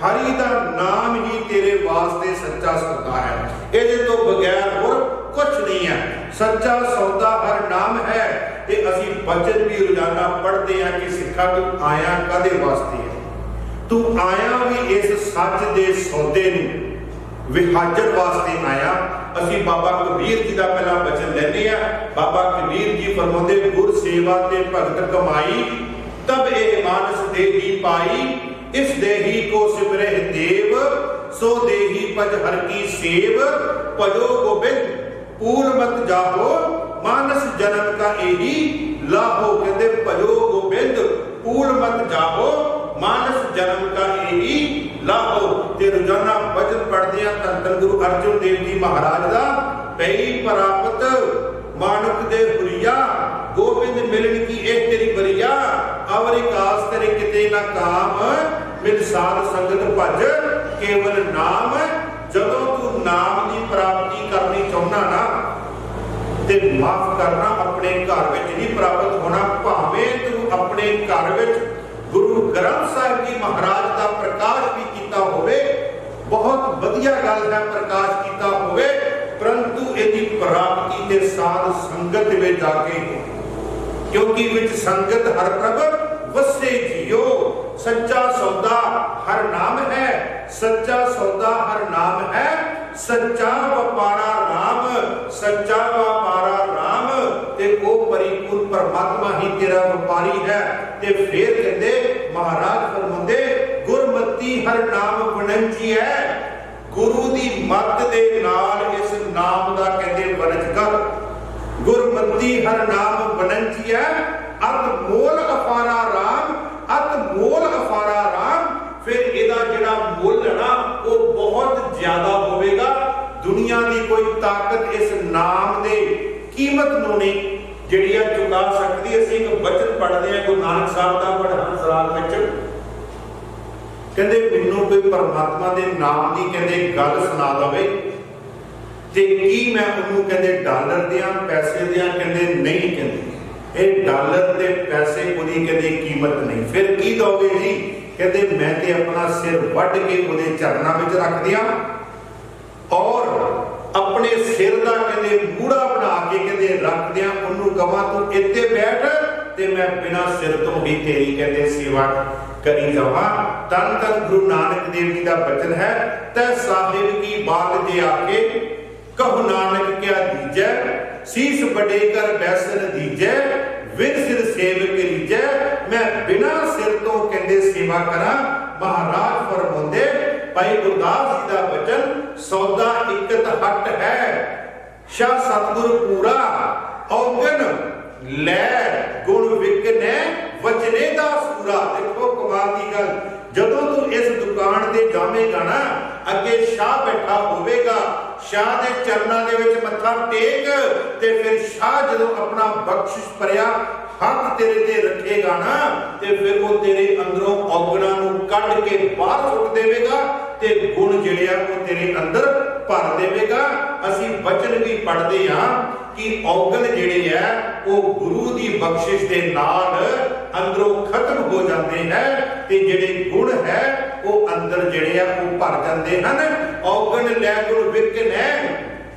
ਹਰੀ ਦਾ ਨਾਮ ਹੀ ਤੇਰੇ ਵਾਸਤੇ ਸੱਚਾ ਸੌਦਾ ਹੈ। ਇਹਦੇ ਤੋਂ ਬਗੈਰ ਹੋਰ ਕੁਝ ਨਹੀਂ ਹੈ। ਸੱਚਾ ਸੌਦਾ ਹਰ ਨਾਮ ਹੈ। ਤੇ ਅਸੀਂ ਬਚਨ ਵੀ ਰੋਜ਼ਾਨਾ ਪੜ੍ਹਦੇ ਹਾਂ ਕਿ ਸਿੱਖਾ ਤੂੰ ਆਇਆ ਕਾਹਦੇ ਵਾਸਤੇ ਹੈ? ਤੂੰ ਆਇਆ ਵੀ ਇਸ ਸੱਚ ਦੇ ਸੌਦੇ ਨੂੰ ਵਿਹਾਜਣ ਵਾਸਤੇ ਆਇਆ। ਅਸੀਂ ਬਾਬਾ ਕਬੀਰ ਜੀ ਦਾ ਪਹਿਲਾ ਬਚਨ ਲੈਂਦੇ ਆ। ਬਾਬਾ ਕਬੀਰ ਜੀ ਫਰਮਾਉਂਦੇ ਗੁਰ ਸੇਵਾ ਤੇ ਭਗਤ ਕਮਾਈ ਤਬ ਇਹ ਮਾਨਸ ਦੇਹੀ ਪਾਈ। ਇਸ ਦੇਹੀ ਕੋ ਸਿਮਰਹਿ ਦੇਵ ਸੋ ਦੇਹੀ ਪਜ ਹਰ ਕੀ ਸੇਵ। ਭਜੋ ਗੋਬਿੰਦ ਪੂਲ ਮਤ ਜਾਹੋ ਮਾਨਸ ਜਨਮ ਕਾ ਇਹੀ ਲਾਹੋ। ਕਹਿੰਦੇ ਭਜੋ ਗੋਬਿੰਦ ਪੂਲ ਮਤ ਜਾਹੋ ਮਾਨਸ ਜਨਮ ਕਾ ਇਹੀ ਲਾਹੋ। ਤੇ ਰੋਜ਼ਾਨਾ ਬਚਨ ਪੜ੍ਹਦੇ ਆ ਧੰਨ ਗੁਰੂ ਅਰਜਨ ਦੇਵ ਜੀ ਮਹਾਰਾਜ ਦਾ। ਪਈ ਪ੍ਰਾਪਤ ਮਾਨੁਕ ਦੇ ਹੁਰੀਆ ਗੋਬਿੰਦ ਮਿਲਣ ਕੀ ਇਹ ਤੇਰੀ ਬਰੀਆ। ਅਵਰਿ ਕਾਸ ਤੇਰੇ ਕਿਤੇ ਨਾ ਕਾਮ ਮਿਲ ਸਾਧ ਸੰਗਤ ਭਜ ਕੇਵਲ ਨਾਮ। ਜਦੋਂ ਤੂੰ ਨਾਮ ਦੀ ਪ੍ਰਾਪਤੀ ਕਰਨੀ ਚਾਹੁੰਦਾ ਨਾ ਤੇ ਮਾਫ ਕਰਨਾ ਆਪਣੇ ਘਰ ਵਿੱਚ ਨਹੀਂ ਪ੍ਰਾਪਤ ਹੋਣਾ। ਭਾਵੇਂ ਤੂੰ ਆਪਣੇ ਘਰ ਵਿੱਚ ਗੁਰੂ ਗ੍ਰੰਥ ਸਾਹਿਬ ਜੀ ਮਹਾਰਾਜ ਦਾ ਪ੍ਰਕਾਸ਼ ਵੀ ਕੀਤਾ ਹੋਵੇ, ਬਹੁਤ ਵਧੀਆ ਗੱਲ ਹੈ ਪ੍ਰਕਾਸ਼ ਕੀਤਾ ਹੋਵੇ, ਪਰੰਤੂ ਇਹਦੀ ਪ੍ਰਾਪਤੀ ਤੇ ਸਾਧ ਸੰਗਤ ਵਿੱਚ ਜਾ ਕੇ, ਕਿਉਂਕਿ ਵਿੱਚ ਸੰਗਤ ਹਰ ਪ੍ਰਭ ਵਸੇ ਜੀਓ। ਸੱਚਾ ਸੌਦਾ ਹਰ ਨਾਮ ਹੈ, ਸੱਚਾ ਸੌਦਾ ਹਰ ਨਾਮ ਹੈ। ਸੱਚਾ ਵਪਾਰਾ ਰਾਮ, ਸੱਚਾ ਵਪਾਰਾ ਰਾਮ। ਤੇ ਉਹ ਪਰਿਪੂਰਨ ਪਰਮਾਤਮਾ ਹੀ ਤੇਰਾ ਵਪਾਰੀ ਹੈ। ਤੇ ਫਿਰ ਕਹਿੰਦੇ ਮਹਾਰਾਜ ਫਰਮਾਉਂਦੇ ਗੁਰਮਤੀ ਹਰ ਨਾਮ ਵਣੰਜੀ ਹੈ। ਗੁਰੂ ਦੀ ਮੱਤ ਦੇ ਨਾਲ ਇਸ ਨਾਮ ਦਾ ਕਹਿੰਦੇ ਵਰਜ ਕਰ। ਗੁਰਮਤੀ ਹਰ ਨਾਮ ਵਣੰਜੀ ਹੈ। ਅਤ ਮੋਲ ਅਫਾਰਾ ਰਾਮ, ਅਤ ਮੋਲ ਅਫਾਰਾ ਰਾਮ। ਫਿਰ ਇਹਦਾ ਜਿਹੜਾ ਮੁੱਲ ਹੈ ਨਾ ਉਹ ਬਹੁਤ ਜ਼ਿਆਦਾ ਹੋਵੇਗਾ। ਦੁਨੀਆ ਦੀ ਕੋਈ ਤਾਕਤ ਇਸ ਨਾਮ ਦੇ ਕੀਮਤ ਨੂੰ ਨਹੀਂ ਜਿਹੜੀ ਆ ਚੁਕਾ ਸਕਦੀ। ਅਸੀਂ ਇੱਕ ਬਚਨ ਪੜ੍ਹਦੇ ਹਾਂ ਗੁਰੂ ਨਾਨਕ ਸਾਹਿਬ ਦਾ ਪੜ੍ਹਨ ਸਰਾਗ ਵਿੱਚ, ਕਹਿੰਦੇ ਮੈਨੂੰ ਕੋਈ ਪਰਮਾਤਮਾ ਦੇ ਨਾਮ ਦੀ ਕਹਿੰਦੇ ਗੱਲ ਸੁਣਾ ਦਵੇ ਤੇ ਕੀ ਮੈਂ ਉਹਨੂੰ ਕਹਿੰਦੇ ਡਾਲਰ ਦਿਆਂ ਪੈਸੇ ਦਿਆਂ? ਕਹਿੰਦੇ ਨਹੀਂ। ਕਹਿੰਦੇ ये डॉलर ते पैसे उहदी कहते कीमत नहीं। फिर की दोगे जी? कहते मैं ते अपना सिर वढ़ के उहदे चरनां विच रख दियां और अपने सिर का कहते मूड़ा बना के कहते रख दियां, उन्होंने कहा तू इत्ते बैठ ते मैं बिना सिर तो भी तेरी कहते सेवा करी जावा। तन तन गुरु नानक देव जी का वचन है, तै साहिब की बात जे आके कहो नानक क्या दीजै, शीस बड़े कर बैसन दीजै, विद सिर सेवक रीजै। मैं बिना सिर तो कहते सेवा करा। महाराज फरमाउंदे भाई गुरदास जी का वचन सौदा इकत हट है, शाह सतगुर पूरा औगन लै गुण विकने वचने दा सूरा। देखो कमाल की गल, जदों तू इस दुकान ते जावेगा ना, अगे शाह बैठा होवेगा, शाह दे चरनां दे विच मत्था टेक ते फिर शाह जदों अपना बख्शिश भरिया हाथ तेरे ते रखेगा ना, ते फिर वो तेरे अंदरों औगणा नूं कढ के बाहर सुट देवेगा ते गुण जिहड़े आ वो तेरे अंदर भर देवेगा। असीं वचन भी पढ़दे हां कि औगण जिहड़े है वो गुरु दी बख्शिश दे नाल अंदरों खत्म हो जाते हैं ते जिहड़े गुण है वो अंदर जिहड़े आ वो भर जाते हैं। औगण लै गुण विकनै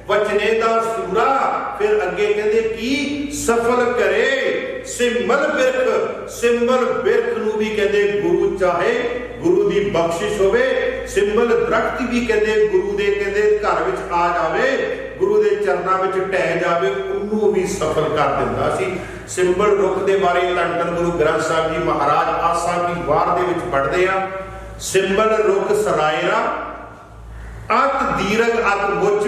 वचने दा सूरा। फिर अगे कहते की सफल करे सिमल बिरख। सिमल बिरख नूं भी कहते गुरु चाहे गुरु दी बख्शिश होवे। सिंबल दरख्त भी कहते गुरु दे कहते घर विच आ जावे, गुरु दे चरनां विच टह जावे, उन्होंने भी सफल कर दिंदा सी। सिंबल रुख दे बारे धन धन गुरु ग्रंथ साहिब जी महाराज आसा की वार दे विच पढ़दे आ। सिंबल रुख सरायरा अत दीरघ अत मुच,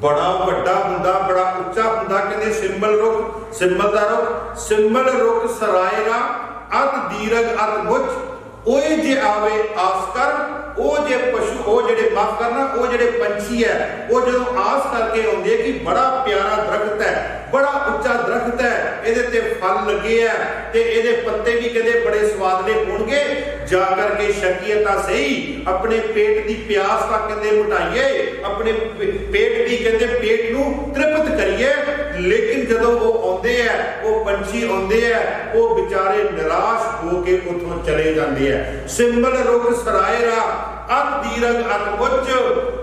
बड़ा वड्डा हुंदा बड़ा उच्चा हुंदा कहते सिंबल रुख, सिंबल दा रुख। सिंबल रुख सरायरा अत दीरघ अत मुच, ओए जे आवे आस कर। ओ जे पशु ओ जेड़े माफ करना ओ जेड़े पंछी है वो जदों आस करके आउंदे कि बड़ा प्यारा दरख्त है, बड़ा उच्चा दरख्त है, इहदे ते फल लगे है ते इहदे पत्ते भी कहते बड़े स्वादले होणगे, जा करके छकीए तां सही, अपने पेट की प्यास तां कहते मिटाइए, अपने पेट की कहते पेट नूं तृप्त करिए। लेकिन जदों वो आउंदे है वो पंछी आउंदे है वो बेचारे निराश होके उथों चले जाते हैं। सिंबल रुख सरायरा अत दीरघ अत मुच,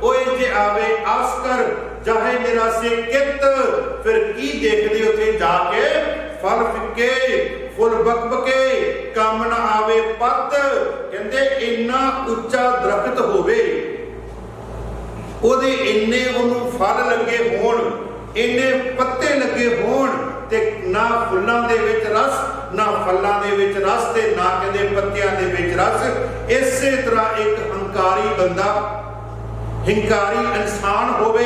ओए जे आवे आस कर, चाहे निराशे कित। फिर की देखदे उत्थे जाके फल फिक्के फुल बकबके, काम ना आवे पत। कहंदे इन्ना उच्चा दरख्त होवे, ओदे इन्ने ओनू फल लगे होण, इन्ने पत्ते लगे होण ते ना फुल्लां दे विच रस, ना फल्लां दे विच रस ते ना कहंदे पत्तियां दे विच रस। इसे तरह एक हंकारी बंदा, हिंकारी इंसान होवे,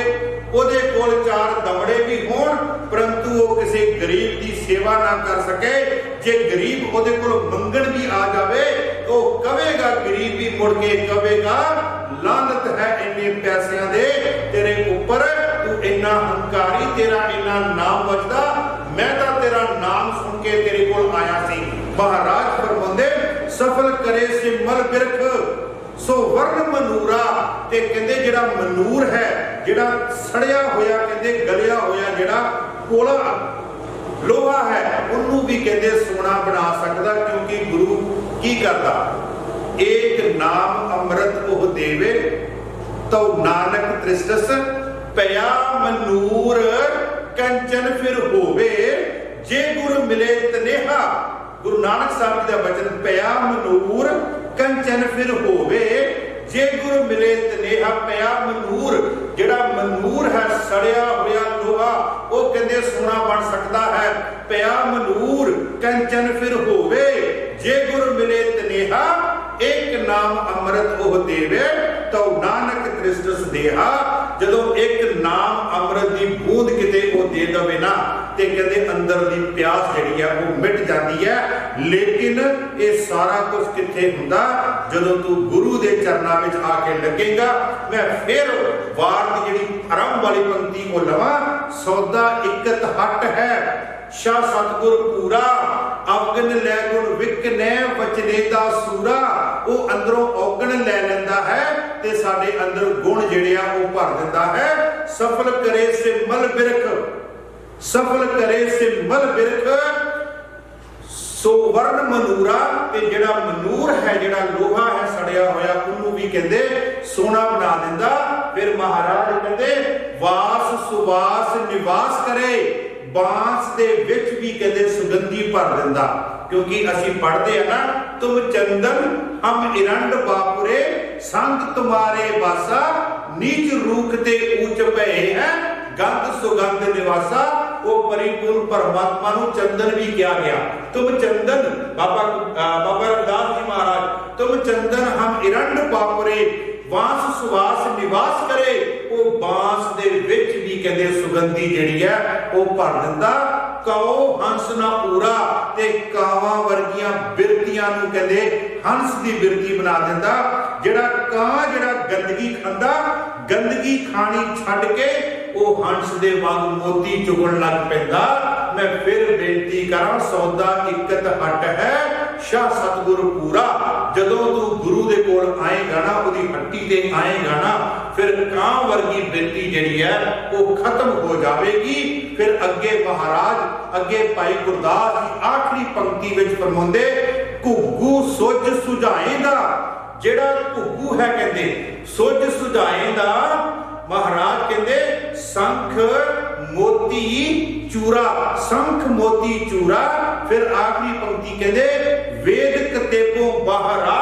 ओदे कोल चार दमड़े भी होण परंतु वो किसी गरीब की सेवा ना कर सके। जे गरीब ओदे कोल मंगण भी आ जावे तो कवेगा, गरीब भी मुड़ के कवेगा लानत है इन्ने पैसिਆਂ दे तेरे ऊपर, तू इन्ना हंकारी, तेरा इन्ना नाम वजदा, मैं तां तेरा नाम सुन के तेरे कोल आया सी। महाराज फरमांदे सफल करे सिमल बिरख सो वर्ण मनूरा। ते कहंदे जिहड़ा मनूर है, जिहड़ा सड़िया होया कहंदे गलिया होया जिहड़ा कोला लोहा है, उन्नू भी कहंदे सोना बना सकदा, क्योंकि गुरु की करदा एक नाम अमृत ओह देवे तो नानक त्रिस्तस पया मनूर कंचन फिर होवे, जे गुर मिले तनेहा। गुरु नानक साहब का वचन पया मनूर कंचन फिर होवे, जे गुर मिले तनेहा। पया मनूर, जिहड़ा मनूर है सड़िया होया लोहा, वो कहंदे सोना बन सकता है। पया मनूर कंचन फिर होवे, जे गुर मिले तनेहा। एक नाम अमृत ओह देवे तो नानक त्रिस्तस देहा। जदों एक नाम अमृत की बूंद किते वो दे दवे ना ते कहते अंदर की प्यास जिहड़ी है वो मिट जाती है। लेकिन ये सारा कुछ किथे हुंदा जदों तू गुरु दे चरनां विच आके लगेगा। मैं फिर वार की जिहड़ी आरंभ वाली पंक्ति को लवां, सौदा इकत हट है शाह सतगुर पूरा, अवगन लै गुण विकनै वचने दा सूरा। वो अंदरों औगण लै लैंदा है ते साडे अंदर गुण जिहड़े आ वो भर दिंदा है। सफल करे सिमल बिरख, सफल करे सिमल बिरख वर्ण मनूरा ते जिहड़ा मनूर है, जिहड़ा लोहा है सड़िया होया, उन्होंने भी कहते सोना बना दिंदा। फिर महाराज कहते वास सुवास निवास करे, बांस दे विच भी कहते सुगंधी भर दिंदा। क्योंकि असी पढ़ते हैं ना, तुम चंदन हम इरंड बापुरे, संग तुम्हारे बासा, नीच रूख ते ऊंच भये हैं, गंध सुगंध निवासा। वो परिपूर्ण परमात्मा नूं चंदन भी कहा गया। तुम चंदन, बाबा रविदास जी महाराज, तुम चंदन हम इरंड बापुरे, बांस सुवास निवास करे। वो बांस दे विच भी कहते सुगंधी जिहड़ी है वो भर दिंदा। कहो हंस ना पूरा ते कावां वर्गियां बिरतियां नूं कहते हंस दी बिरती बना दिंदा। जिहड़ा ਕਾਂ जिहड़ा गंदगी खांदा, गंदगी खानी छड्ड के वो हंस दे वांग मोती चुगण लग पैंदा। मैं फिर बेनती करां, सौदा इकत हट है शाह सतगुर पूरा। जदों तू गुरु दे कोल आएगा ना, उहदी हट्टी ते आएगा ना, फिर ਕਾਂ वर्गी बिरती जिहड़ी है वो खत्म हो जाएगी। फिर अगे महाराज, अगे भाई गुरदास जी आखिरी पंक्ति विच फरमाउंदे, घुग्गू सुझ सुझाएंदा। जिहड़ा घुग्गू है कहते सुझ सुझाएंदा, महाराज कहते संख मोती चूरा, संख मोती चूरा। फिर आखिरी पंक्ति कहते वेद कतेबों बाहरा।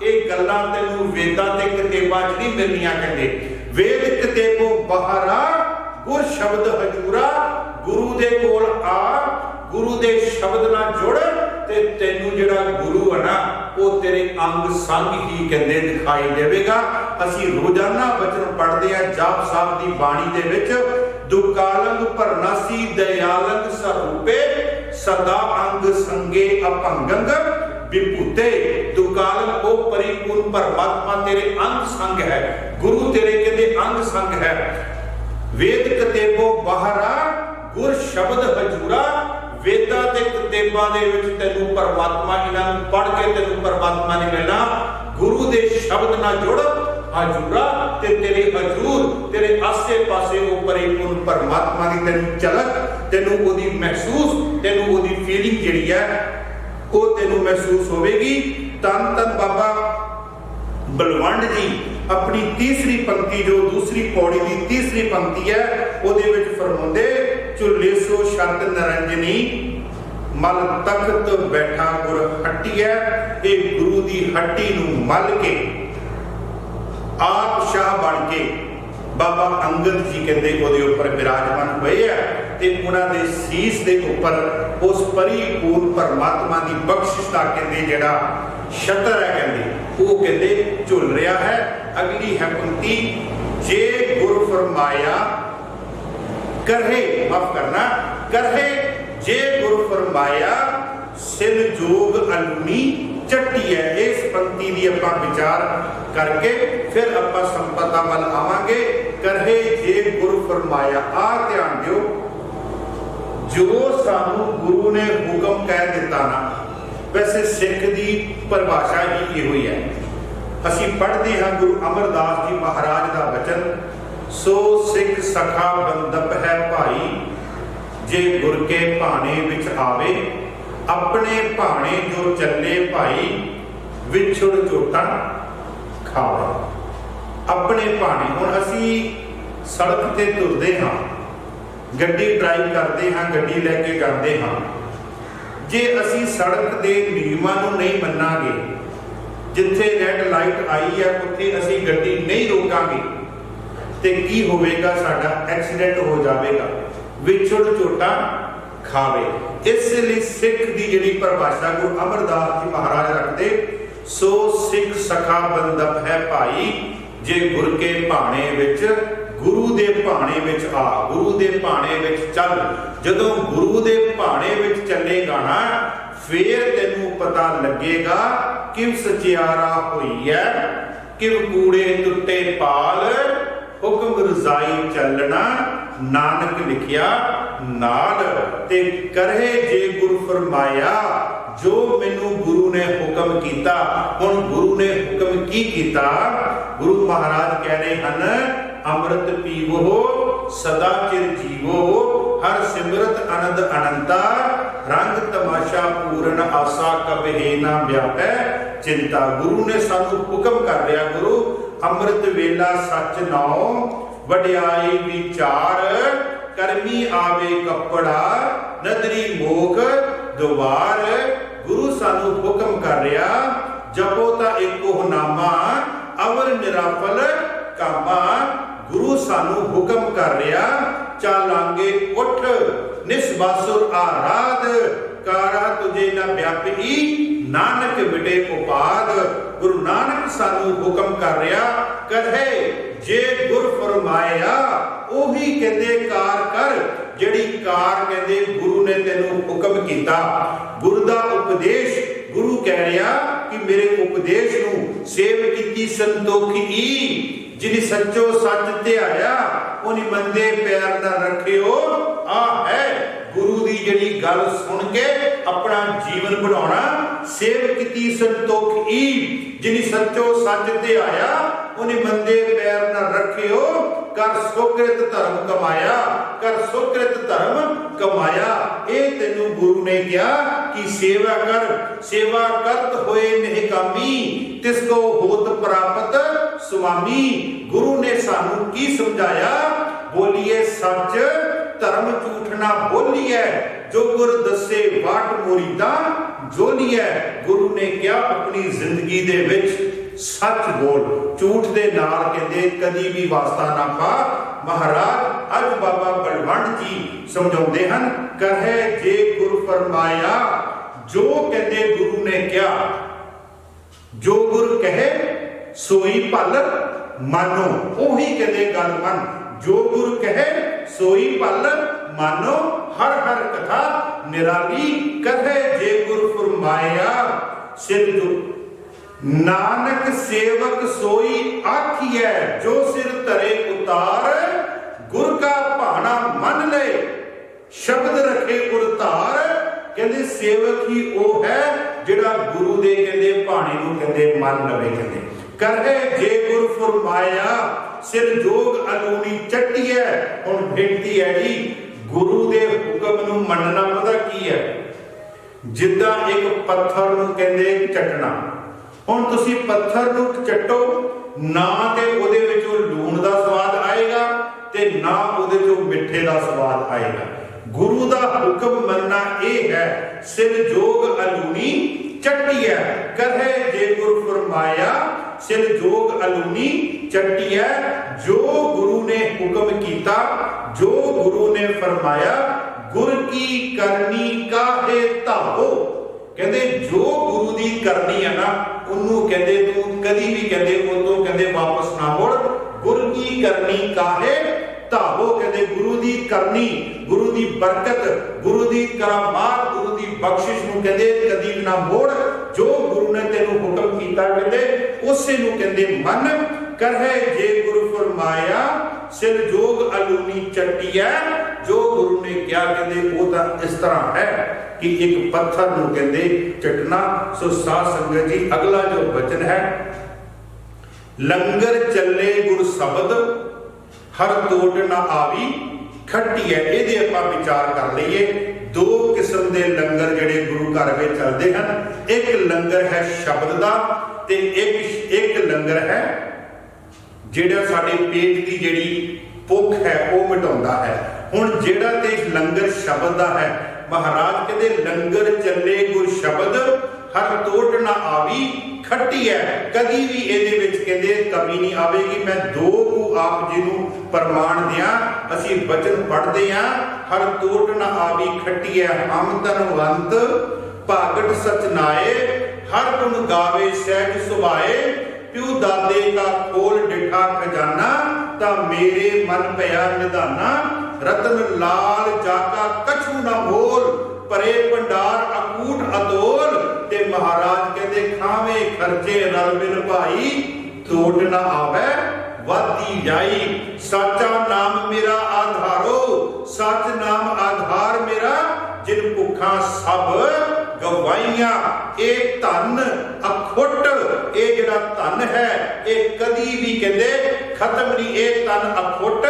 ये गल्लां तैनूं वेदां ते कतेबां च नहीं मिलनियां। कहते वेद कतेबों बाहरा, गुर शब्द हजूरा। गुरु दे कोल आ, गुरु दे शब्द नाल जुड़ ते तैनूं जिहड़ा गुरु है ना वो तेरे अंग संग ही कहते दिखाई देवेगा। असी रोजाना वचन पढ़ते हैं जाप साहब की बाणी दे विच, दुकालंग भरनासी दयालंग स्वरूपे, सदा अंग संगे अपंगंग विभूते। दुकालंग वो परिपूर्ण परमात्मा तेरे अंग संग है, गुरु तेरे कहते अंग संग है। वेद कतेबों बाहरा, गुर शब्द हजूरा। वेदां ते कतेबां दे विच तैनूं परमात्मा, इन्हां नूं पढ़ के तैनूं परमात्मा ने मिलना। गुरु दे शब्द नाल जुड़, हजूरा ते तेरे हजूर, तेरे आसे पासे वो परिपूर्ण परमात्मा की तैनूं झलक, तैनूं ओदी महसूस, तैनूं ओदी फीलिंग जिहड़ी है वो तैनूं महसूस होवेगी। तन तन बाबा बलवंड जी अपनी तीसरी पंक्ति, जो दूसरी पौड़ी की तीसरी पंक्ति है, ਉਹਦੇ ਵਿੱਚ फरमाਉਂਦੇ, ਝੁੱਲੇ सो छत निरंजनी, मल तख्त बैठा गुर हट्टीए। ये गुरु की हट्टी नूं मल के आप शाह बन के बाबा अंगद जी कहते ਉਹਦੇ ਉੱਪਰ विराजमान ਹੋਏ ਆ ਤੇ ਉਹਨਾਂ ਦੇ ਸੀਸ ਦੇ ਉੱਪਰ ਉਸ परिपूर्ण परमात्मा की बख्शिश का कहते ਜਿਹੜਾ छतर है कहते वो कहते झुल रहा है। अगली है पंक्ति, जे गुर फरमाया करहे, माफ करना, करहे जे गुर फरमाया सिल जोग अलूनी चट्टी है। इस पंक्ति की आपां विचार करके फिर आपां संपदा वल आवांगे। करहे जे गुर फरमाया, आ ध्यान दिओ, जो सानू गुरु ने हुक्म कह दिता ना, वैसे सिख की परिभाषा ही यही है। असी पढ़ते हैं गुरु अमरदास जी महाराज का वचन, सो सिख सखा बंदप है भाई, जे गुर के भाने विच आवे, अपने भाने जो चले भाई, विछुड़ चोटा खावे। अपने भाने, हुण असी सड़क ते तुरदे हाँ, गड्डी ड्राइव करते हाँ, गड्डी लैके जाते हाँ, जे असी सड़क के नियमां नूं नहीं मन्नांगे, जिथे रेड लाइट आई है उत्थे असी गड्डी नहीं रोकांगे, ते की होवेगा, साडा एक्सीडेंट हो जाएगा, विछुड़ चोटा खावे। इसलिए सिख की जिहड़ी परिभाषा गुरु अमरदास जी महाराज रखते, सो सिख सखा बंदप है भाई, जे गुर के भाणे विच, गुरु दे भाणे विच आ, गुरु दे भाणे विच चल। जदों गुरु दे भाणे विच चलेगा ना, फिर तेनू पता लगेगा कि सचियारा हुई है, कि कूड़े टुटे पाल, हुक्म रजाई चलना, नानक लिखिया नाल। ते करहे जे गुरु फरमाया, जो मैनू गुरु ने हुक्म किया। हुण गुरु ने हुक्म की किया? गुरु महाराज कह रहे हैं, अमृत पीवो सदा चिर जीवो, हर सिमरत आनंद अनंता, रंग तमाशा पूरन आसा, कबहे ना व्यापै चिंता। गुरु ने सानू हुक्म कर रहा, गुरु अमृत वेला सच नाओ, वड्याई विचार, करमी आवे कपड़ा, नदरी मोख द्वार। गुरु सानू हुक्म कर रहा, जपो ता एको नामा, अवर निराफल कामा। गुरु सानू हुक्म कर रहा, चालांगे उठ निस्बासुर आराध, कारा तुझे न व्यापी, नानक विटे उपाद। गुरु नानक सानू हुक्म कर रहा, कहे जे गुर फरमाया ओही कहते कार कर, जिहड़ी कार कहते गुरु ने तेनू हुक्म किया। गुरु दा उपदेश, गुरु कह रहा कि मेरे उपदेश नू सेव कीती संतोखी, जिन्हें सच्चो सच ध्याया, उन्हें मंदे पैर न रखियो। आ है गुरु दी जिहड़ी गल सुन के अपना जीवन बनाना, सेव कीती संतोखी, जिन्हें सच्चो सच ध्याया, उन्हें मंदे पैर न रखियो। कर सुकृत धर्म कमाया, कर सुकृत धर्म कमाया। ये तेनू गुरु ने कहा कि सेवा कर, सेवा करत होए निहकामी, तिसको होत प्राप्त स्वामी। गुरु ने सानू की समझाया, बोलिए सच धर्म झूठ ना बोलिए, जो गुर दसे वाट मुरीदा जोलिए। गुरु ने क्या अपनी जिंदगी दे विच सच बोल, झूठ दे नाल कहंदे कदी भी वास्ता ना पा। महाराज अज बाबा बलवंत जी समझाउंदे हन, कहे जे गुरु फरमाया, जो कहंदे गुरु ने क्या, जो गुरु कहे सोई भल मानो, ओही कहंदे गल मन। जो गुरु कहे सोई भल मानो, हर हर कथा निराली। कहे जे गुरु फरमाया, सिर जो नानक सेवक सोई आखिए, जो सिर धरे उतार, गुर का भाना मन ले, शब्द रखे उतार। कहते सेवक ही वो है जिहड़ा गुरु दे कहते भाने नूं कहते मन लवे। कहते कहे जे गुर फरमाया, सिर जोग अलूनी चट्टीए। हुण बेनती है जी, गुरु दे हुक्म नूं मनना पता की है, जिद्दां एक पत्थर नूं कहते चटना। हुण तुसीं पत्थर नूं चट्टो ना ते उहदे विचों लूण दा स्वाद आएगा ते ना उहदे चों मिठे दा स्वाद आएगा। गुरु दा हुक्म मनना यह है, सिर जोग अलूनी चट्टी है। कहे जे गुरु फरमाया, सिर जोग अलूनी चट्टी है। जो गुरु ने हुक्म किया, जो गुरु ने फरमाया, गुर की करनी काहे धावो। कहते जो गुरु दी करनी है ना, उन्होंने कहते तू कदी भी कहते उदों कहते वापस ना मुड़। गुर की करनी काहे धावो। कहते गुरु दी करनी, गुरु दी बरकत, गुरु दी करामात, गुरु दी बख्शिश नूं कहते कदी भी ना मोड़। जो गुरु ने तेनू हुक्म कीता कहते उसे नूं कहते मन। कहे जे गुरु फरमाया, सिर जोग अलूनी चट्टी है। जो गुरु ने क्या कहते वो तो इस तरह है कि एक पत्थर नूं कहते चटना। सो साध संगत जी, अगला जो वचन है, लंगर चले गुर शब्द, हर तोड़ ना आवी खट्टी है। ये आपां विचार कर लीए। दो किस्म के लंगर जिहड़े गुरु घर में चलते हैं, एक लंगर है शब्द का ते एक लंगर है जिहड़ा साडे पेट की जिहड़ी भुख है वो मिटाउंदा है। हुण जिहड़ा ते लंगर शब्द का है, महाराज कहते लंगर चले गुर शब्द, हर तोड़ ना आवी खट्टी है। कदी भी इहदे विच कहते कमी नहीं आवेगी। मैं दो को आप जी नूं प्रमाण दिया, असी वचन पढ़ते हैं। हर तोड़ ना आवी खट्टी है, हम धनवंत भागट सचनाए, हर गुण गावे सहज सुभाए, प्यू दादे का खोल डिठा खजाना, ता मेरे मन पया निधाना, रतन लाल जाका कछु ना मोल, परे भंडार अकूट अतोल। ते महाराज कहते खावे खर्चे रल मिल भाई, तोड़ ना आवे वादी जाई। साचा नाम मेरा आधारो, सच नाम आधार मेरा, जिन भुखा सब गवाइया। एक धन अखुट, ये जिहड़ा धन है ये कदी भी कहते खत्म नहीं। एक धन अखुट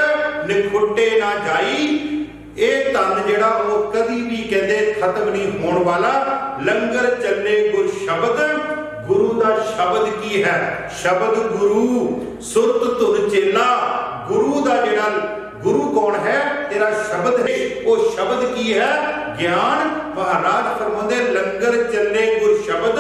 निखुटे ना जाई, ਇਹ ਧਨ ਜਿਹੜਾ ਉਹ ਕਦੀ ਵੀ ਕਹਿੰਦੇ ਖਤਮ ਨਹੀਂ ਹੋਣ ਵਾਲਾ। ਲੰਗਰ ਚੱਲੇ ਗੁਰ ਸ਼ਬਦ, ਗੁਰੂ ਦਾ ਸ਼ਬਦ ਕੀ ਹੈ? ਸ਼ਬਦ ਗੁਰੂ, ਸੁਰਤ ਧੁਨ ਚੇਲਾ। ਗੁਰੂ ਦਾ ਜਿਹੜਾ ਗੁਰੂ ਕੌਣ ਹੈ? ਤੇਰਾ ਸ਼ਬਦ ਹੈ। ਉਹ ਸ਼ਬਦ ਕੀ ਹੈ? ਗਿਆਨ। ਮਹਾਰਾਜ ਫਰਮਾਉਂਦੇ ਲੰਗਰ ਚੱਲੇ ਗੁਰ ਸ਼ਬਦ,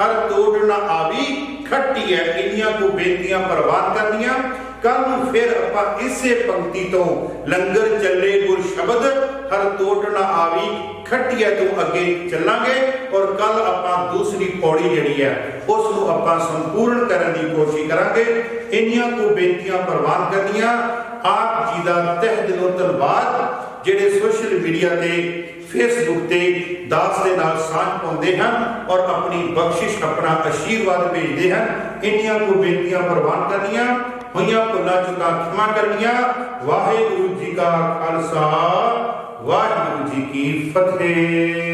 ਹਰ ਤੋੜ ਨਾ ਆਵੀ ਖੱਟੀ ਹੈ। ਇੰਨੀਆਂ ਕੋ ਬੇਨਤੀਆਂ ਪ੍ਰਵਾਨ ਕਰਨੀਆਂ। ਕੱਲ ਨੂੰ ਫਿਰ ਆਪਾਂ ਇਸੇ ਪੰਕਤੀ ਤੋਂ ਲੰਗਰ ਚੱਲੇ ਗੁਰ ਸ਼ਬਦ, ਹਰ ਤੋੜ ਨਾ ਆਵੀ ਖੱਟੀ ਹੈ ਤੋਂ ਅੱਗੇ ਚੱਲਾਂਗੇ। ਔਰ ਕੱਲ ਆਪਾਂ ਦੂਸਰੀ ਪੌੜੀ ਜਿਹੜੀ ਹੈ ਉਸ ਨੂੰ ਆਪਾਂ ਸੰਪੂਰਨ ਕਰਨ ਦੀ ਕੋਸ਼ਿਸ਼ ਕਰਾਂਗੇ। ਇੰਨੀਆਂ ਕੋ ਬੇਨਤੀਆਂ ਪ੍ਰਵਾਨ ਕਰਨੀਆਂ। ਆਪ ਜੀ ਦਾ ਤਹਿ ਦਿਲੋਂ ਧੰਨਵਾਦ ਜਿਹੜੇ ਸੋਸ਼ਲ ਮੀਡੀਆ ਤੇ ਫੇਸਬੁੱਕ ਤੇ ਦਾਸ ਦੇ ਨਾਲ ਸਾਂਝ ਪਾਉਂਦੇ ਹਨ ਔਰ ਆਪਣੀ ਬਖਸ਼ਿਸ਼ ਆਪਣਾ ਆਸ਼ੀਰਵਾਦ ਭੇਜਦੇ ਹਨ। ਇੰਨੀਆਂ ਕੋ ਬੇਨਤੀਆਂ ਪ੍ਰਵਾਨ ਕਰਨੀਆਂ। ਹੋਈਆਂ ਭੁੱਲਾਂ ਚੁੱਕਾਂ ਖਿਮਾ ਕਰਨੀਆਂ। ਵਾਹਿਗੁਰੂ ਜੀ ਕਾ ਖਾਲਸਾ, ਵਾਹਿਗੁਰੂ ਜੀ ਕੀ ਫਤਿਹ।